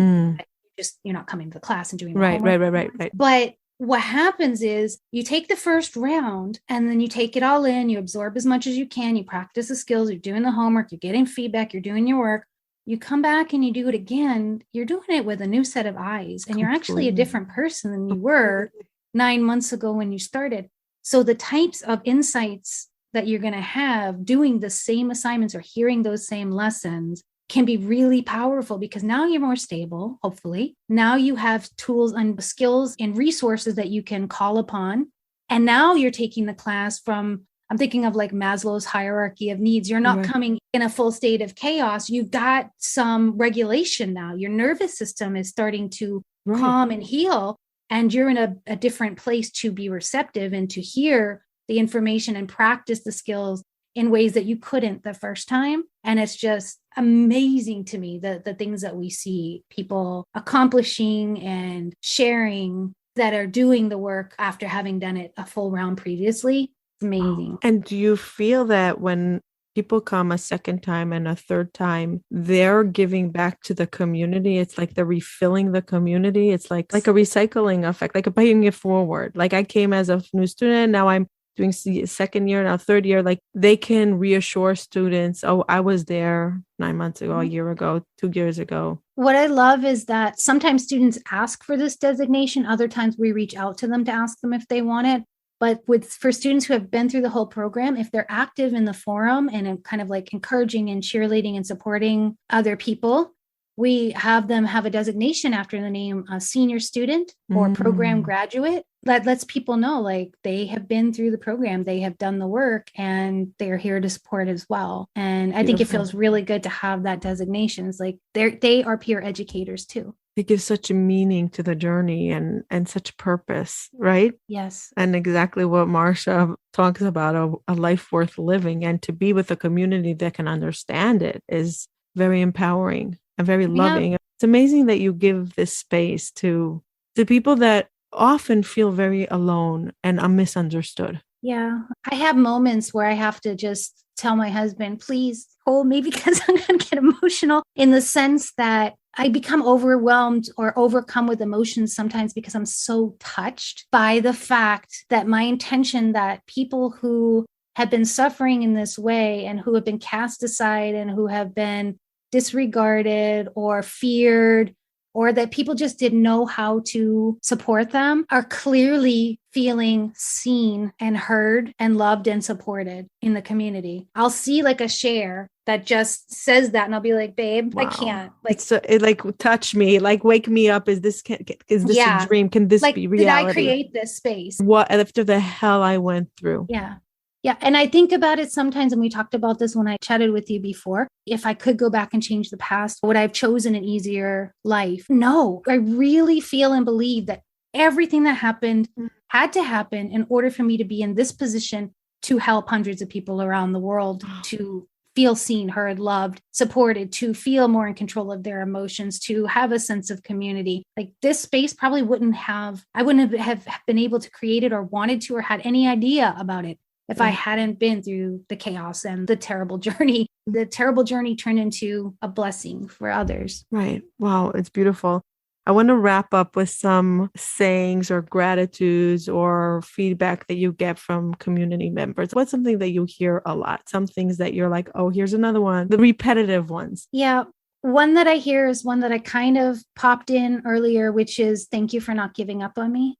You're not coming to the class and doing the homework. Right. But what happens is you take the first round and then you take it all in, you absorb as much as you can, you practice the skills, you're doing the homework, you're getting feedback, you're doing your work. You come back and you do it again, you're doing it with a new set of eyes, and you're actually a different person than you were 9 months ago when you started. So the types of insights that you're going to have doing the same assignments or hearing those same lessons can be really powerful, because now you're more stable, hopefully. Now you have tools and skills and resources that you can call upon. And now you're taking the class from, I'm thinking of like Maslow's hierarchy of needs. You're not coming in a full state of chaos. You've got some regulation now. Your nervous system is starting to calm and heal, and you're in a different place to be receptive and to hear the information and practice the skills in ways that you couldn't the first time. And it's just amazing to me, the things that we see people accomplishing and sharing that are doing the work after having done it a full round previously. Amazing. And do you feel that when people come a second time and a third time, they're giving back to the community? It's like they're refilling the community. It's like a recycling effect, like a paying it forward. Like I came as a new student, now I'm doing second year, now third year. Like they can reassure students, oh, I was there 9 months ago, a year ago, 2 years ago. What I love is that sometimes students ask for this designation. Other times we reach out to them to ask them if they want it. But for students who have been through the whole program, if they're active in the forum and kind of like encouraging and cheerleading and supporting other people, we have them have a designation after the name senior student or program graduate. That lets people know like they have been through the program, they have done the work, and they're here to support as well. And I think it feels really good to have that designation. It's like they are peer educators too. It gives such a meaning to the journey and such purpose, right? Yes. And exactly what Marsha talks about, a life worth living, and to be with a community that can understand it is very empowering and very loving. It's amazing that you give this space to people that often feel very alone and misunderstood. Yeah. I have moments where I have to just tell my husband, please hold me, because I'm going to get emotional, in the sense that I become overwhelmed or overcome with emotions sometimes because I'm so touched by the fact that my intention that people who have been suffering in this way and who have been cast aside and who have been disregarded or feared, or that people just didn't know how to support them, are clearly feeling seen and heard and loved and supported in the community. I'll see like a share that just says that, and I'll be like, babe, I can't. Like, it like touch me, like wake me up. Is this a dream? Can this be reality? Did I create this space? What after the hell I went through? Yeah. Yeah. And I think about it sometimes, and we talked about this when I chatted with you before. If I could go back and change the past, would I have chosen an easier life? No, I really feel and believe that everything that happened had to happen in order for me to be in this position to help hundreds of people around the world to feel seen, heard, loved, supported, to feel more in control of their emotions, to have a sense of community. Like this space probably I wouldn't have been able to create it or wanted to or had any idea about it if I hadn't been through the chaos and the terrible journey. The terrible journey turned into a blessing for others. Right. Wow. It's beautiful. I want to wrap up with some sayings or gratitudes or feedback that you get from community members. What's something that you hear a lot? Some things that you're like, oh, here's another one, the repetitive ones. Yeah. One that I hear is one that I kind of popped in earlier, which is thank you for not giving up on me.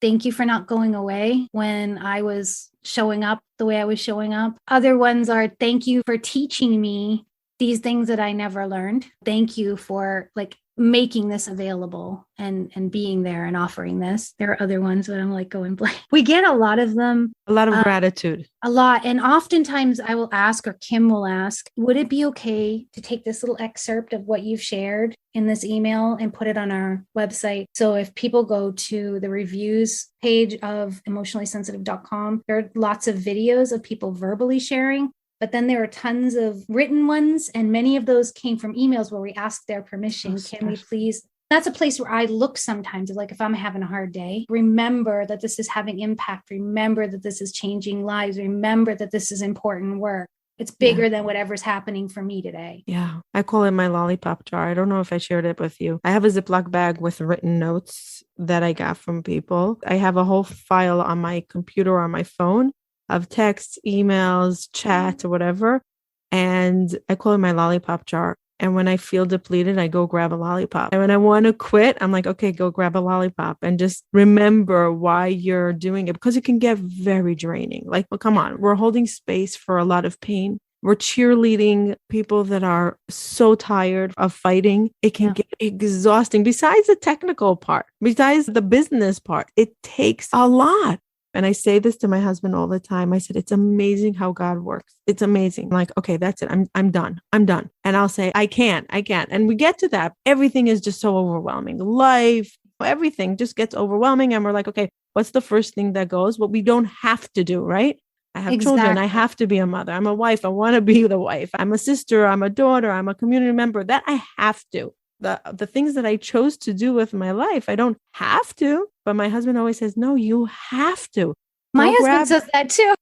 Thank you for not going away when I was showing up the way I was showing up. Other ones are thank you for teaching me these things that I never learned. Thank you for like making this available and being there and offering this. There are other ones that I'm like going blank. We get a lot of them. A lot of gratitude. A lot. And oftentimes I will ask, or Kim will ask, would it be okay to take this little excerpt of what you've shared in this email and put it on our website? So if people go to the reviews page of emotionallysensitive.com, there are lots of videos of people verbally sharing. But then there are tons of written ones, and many of those came from emails where we asked their permission. Can we please? That's a place where I look sometimes, like if I'm having a hard day, remember that this is having impact. Remember that this is changing lives. Remember that this is important work. It's bigger than whatever's happening for me today. Yeah. I call it my lollipop jar. I don't know if I shared it with you. I have a Ziploc bag with written notes that I got from people. I have a whole file on my computer or on my phone of texts, emails, chat, or whatever. And I call it my lollipop jar. And when I feel depleted, I go grab a lollipop. And when I want to quit, I'm like, okay, go grab a lollipop and just remember why you're doing it, because it can get very draining. Like, well, come on, we're holding space for a lot of pain. We're cheerleading people that are so tired of fighting. It can get exhausting. Besides the technical part, besides the business part, it takes a lot. And I say this to my husband all the time. I said, it's amazing how God works. It's amazing. I'm like, okay, that's it. I'm done. And I'll say, I can't. And we get to that. Everything is just so overwhelming. Life, everything just gets overwhelming. And we're like, okay, what's the first thing that goes? What we don't have to do, right? I have children. I have to be a mother. I'm a wife. I want to be the wife. I'm a sister. I'm a daughter. I'm a community member. That I have to. The things that I chose to do with my life, I don't have to. But my husband always says, no, you have to. My husband says that too.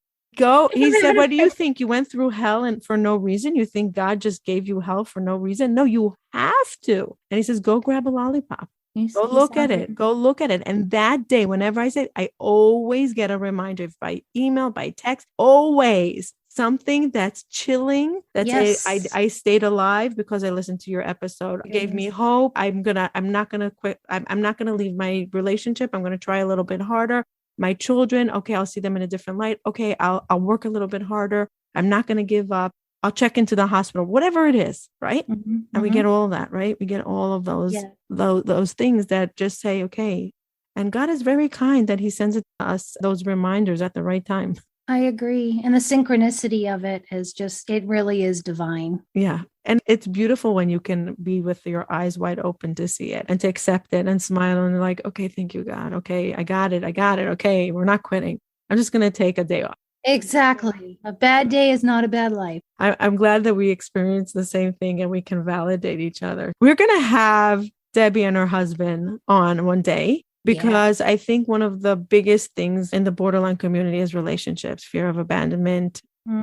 He said, what do you think? You went through hell and for no reason? You think God just gave you hell for no reason? No, you have to. And he says, go grab a lollipop. Go look at it. Go look at it. And that day, whenever I say it, I always get a reminder by email, by text, always something that's chilling. That's I stayed alive because I listened to your episode. It gave me hope. I'm not going to quit. I'm not going to leave my relationship. I'm going to try a little bit harder. My children, okay, I'll see them in a different light. Okay, I'll work a little bit harder. I'm not going to give up. I'll check into the hospital, whatever it is, right? And we get all of that, right? We get all of those things that just say, okay. And God is very kind that he sends it to us, those reminders at the right time. I agree. And the synchronicity of it is just, it really is divine. Yeah. And it's beautiful when you can be with your eyes wide open to see it and to accept it and smile and like, okay, thank you, God. Okay, I got it. Okay, we're not quitting. I'm just going to take a day off. Exactly. A bad day is not a bad life. I'm glad that we experience the same thing and we can validate each other. We're going to have Debbie and her husband on one day because I think one of the biggest things in the borderline community is relationships, fear of abandonment.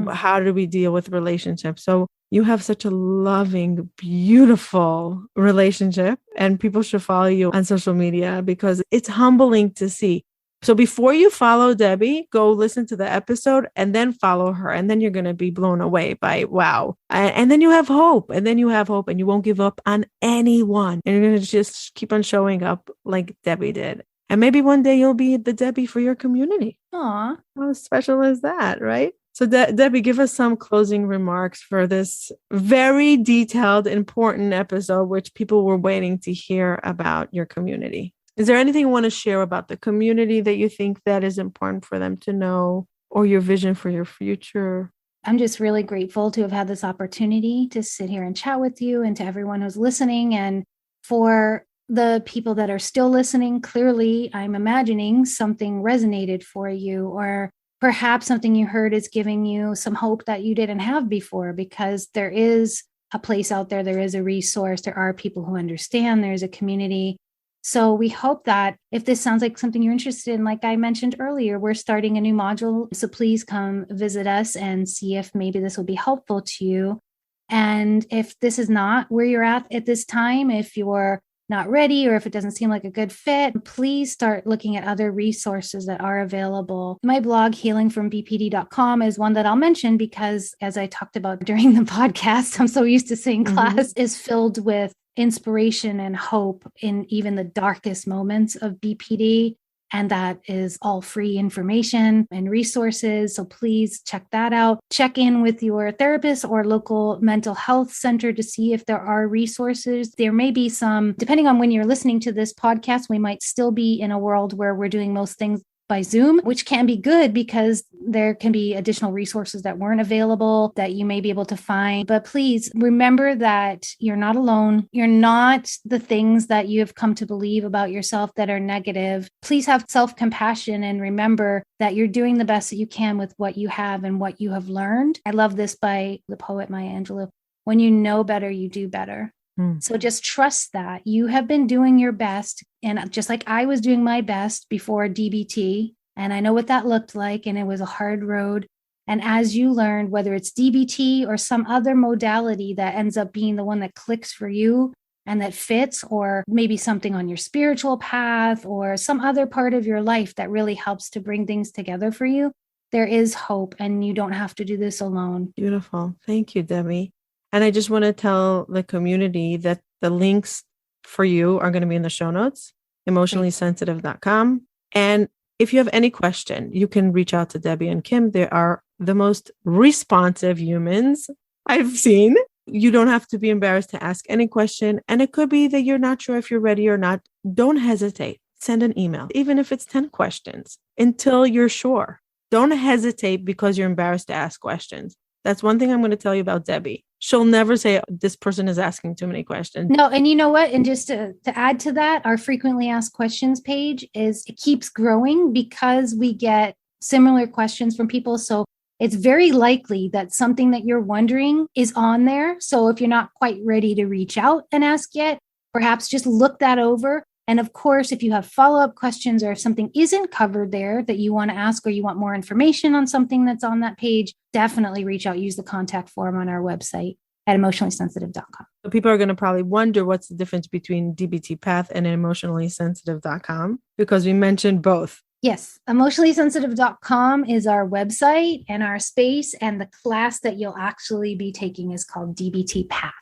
How do we deal with relationships? So you have such a loving, beautiful relationship, and people should follow you on social media because it's humbling to see. So before you follow Debbie, go listen to the episode and then follow her. And then you're going to be blown away by, wow. And then you have hope. And then you have hope and you won't give up on anyone. And you're going to just keep on showing up like Debbie did. And maybe one day you'll be the Debbie for your community. Aw. How special is that, right? So Debbie, give us some closing remarks for this very detailed, important episode, which people were waiting to hear about your community. Is there anything you want to share about the community that you think that is important for them to know, or your vision for your future? I'm just really grateful to have had this opportunity to sit here and chat with you, and to everyone who's listening. And for the people that are still listening, clearly I'm imagining something resonated for you, or perhaps something you heard is giving you some hope that you didn't have before, because there is a place out there. There is a resource. There are people who understand. There's a community. So we hope that if this sounds like something you're interested in, like I mentioned earlier, we're starting a new module. So please come visit us and see if maybe this will be helpful to you. And if this is not where you're at this time, if you're not ready or if it doesn't seem like a good fit, please start looking at other resources that are available. My blog, healingfrombpd.com, is one that I'll mention because, as I talked about during the podcast, I'm so used to saying class, is filled with inspiration and hope in even the darkest moments of BPD. And that is all free information and resources. So please check that out. Check in with your therapist or local mental health center to see if there are resources. There may be some, depending on when you're listening to this podcast, we might still be in a world where we're doing most things by Zoom, which can be good because there can be additional resources that weren't available that you may be able to find. But please remember that you're not alone. You're not the things that you have come to believe about yourself that are negative. Please have self-compassion and remember that you're doing the best that you can with what you have and what you have learned. I love this by the poet Maya Angelou. When you know better, you do better. So just trust that you have been doing your best. And just like I was doing my best before DBT, and I know what that looked like, and it was a hard road. And as you learned, whether it's DBT or some other modality that ends up being the one that clicks for you and that fits, or maybe something on your spiritual path or some other part of your life that really helps to bring things together for you, there is hope and you don't have to do this alone. Beautiful. Thank you, Debbie. And I just want to tell the community that the links for you are going to be in the show notes, emotionallysensitive.com. And if you have any question, you can reach out to Debbie and Kim. They are the most responsive humans I've seen. You don't have to be embarrassed to ask any question. And it could be that you're not sure if you're ready or not. Don't hesitate. Send an email, even if it's 10 questions, until you're sure. Don't hesitate because you're embarrassed to ask questions. That's one thing I'm going to tell you about Debbie. She'll never say, this person is asking too many questions. No, and you know what? And just to add to that, our frequently asked questions page it keeps growing because we get similar questions from people. So it's very likely that something that you're wondering is on there. So if you're not quite ready to reach out and ask yet, perhaps just look that over. And of course, if you have follow-up questions or if something isn't covered there that you want to ask or you want more information on something that's on that page, definitely reach out. Use the contact form on our website at emotionallysensitive.com. So people are going to probably wonder what's the difference between DBT Path and emotionallysensitive.com because we mentioned both. Yes, emotionallysensitive.com is our website and our space, and the class that you'll actually be taking is called DBT Path.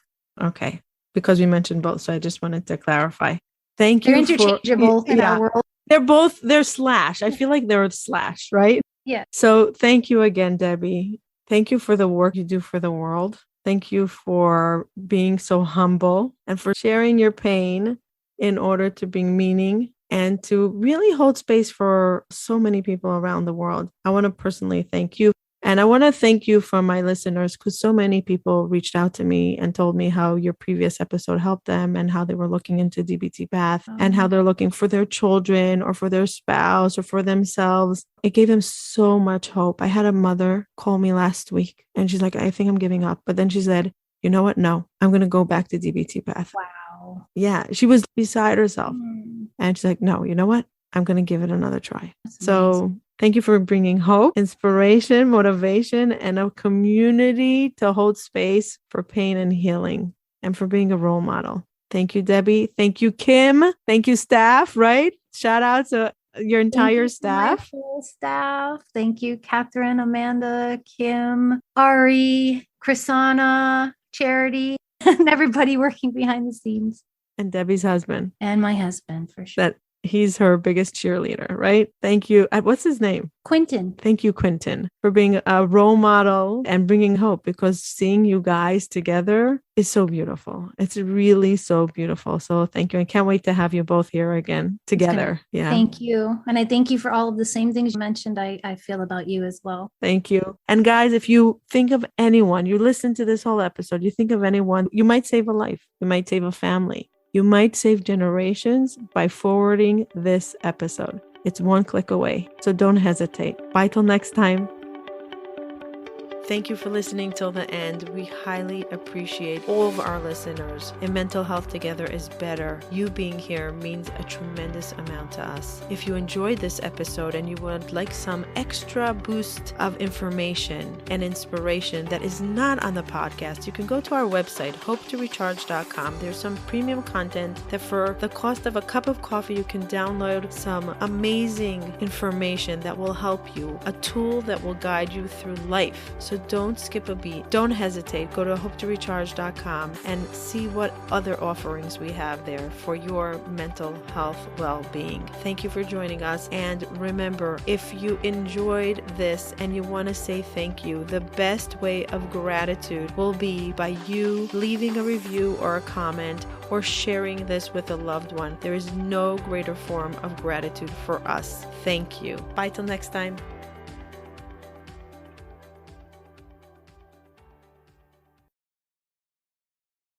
Okay, because we mentioned both, so I just wanted to clarify. Thank you. They're interchangeable in our world. They're slash. I feel like they're slash, right? Yeah. So thank you again, Debbie. Thank you for the work you do for the world. Thank you for being so humble and for sharing your pain in order to bring meaning and to really hold space for so many people around the world. I want to personally thank you. And I want to thank you for my listeners because so many people reached out to me and told me how your previous episode helped them and how they were looking into DBT Path and how they're looking for their children or for their spouse or for themselves. It gave them so much hope. I had a mother call me last week and she's like, I think I'm giving up. But then she said, you know what? No, I'm going to go back to DBT Path. Wow. Yeah, she was beside herself. And she's like, no, you know what? I'm going to give it another try. So thank you for bringing hope, inspiration, motivation, and a community to hold space for pain and healing and for being a role model. Thank you, Debbie. Thank you, Kim. Thank you, staff, right? Shout out to your entire staff. My whole staff. Thank you, Catherine, Amanda, Kim, Ari, Chrisana, Charity, and everybody working behind the scenes. And Debbie's husband. And my husband, for sure. That he's her biggest cheerleader, right? Thank you. What's his name? Quentin. Thank you, Quentin, for being a role model and bringing hope because seeing you guys together is so beautiful. It's really so beautiful. So thank you. I can't wait to have you both here again together. Yeah. Thank you. And I thank you for all of the same things you mentioned. I feel about you as well. Thank you. And guys, if you think of anyone, you listen to this whole episode, you think of anyone, you might save a life. You might save a family. You might save generations by forwarding this episode. It's one click away. So don't hesitate. Bye till next time. Thank you for listening till the end. We highly appreciate all of our listeners. And Mental Health Together is better. You being here means a tremendous amount to us. If you enjoyed this episode and you would like some extra boost of information and inspiration that is not on the podcast, you can go to our website, hopetorecharge.com. There's some premium content that for the cost of a cup of coffee, you can download some amazing information that will help you, a tool that will guide you through life. So don't skip a beat. Don't hesitate. Go to hopetorecharge.com and see what other offerings we have there for your mental health well-being. Thank you for joining us. And remember, if you enjoyed this and you want to say thank you, the best way of gratitude will be by you leaving a review or a comment or sharing this with a loved one. There is no greater form of gratitude for us. Thank you. Bye till next time.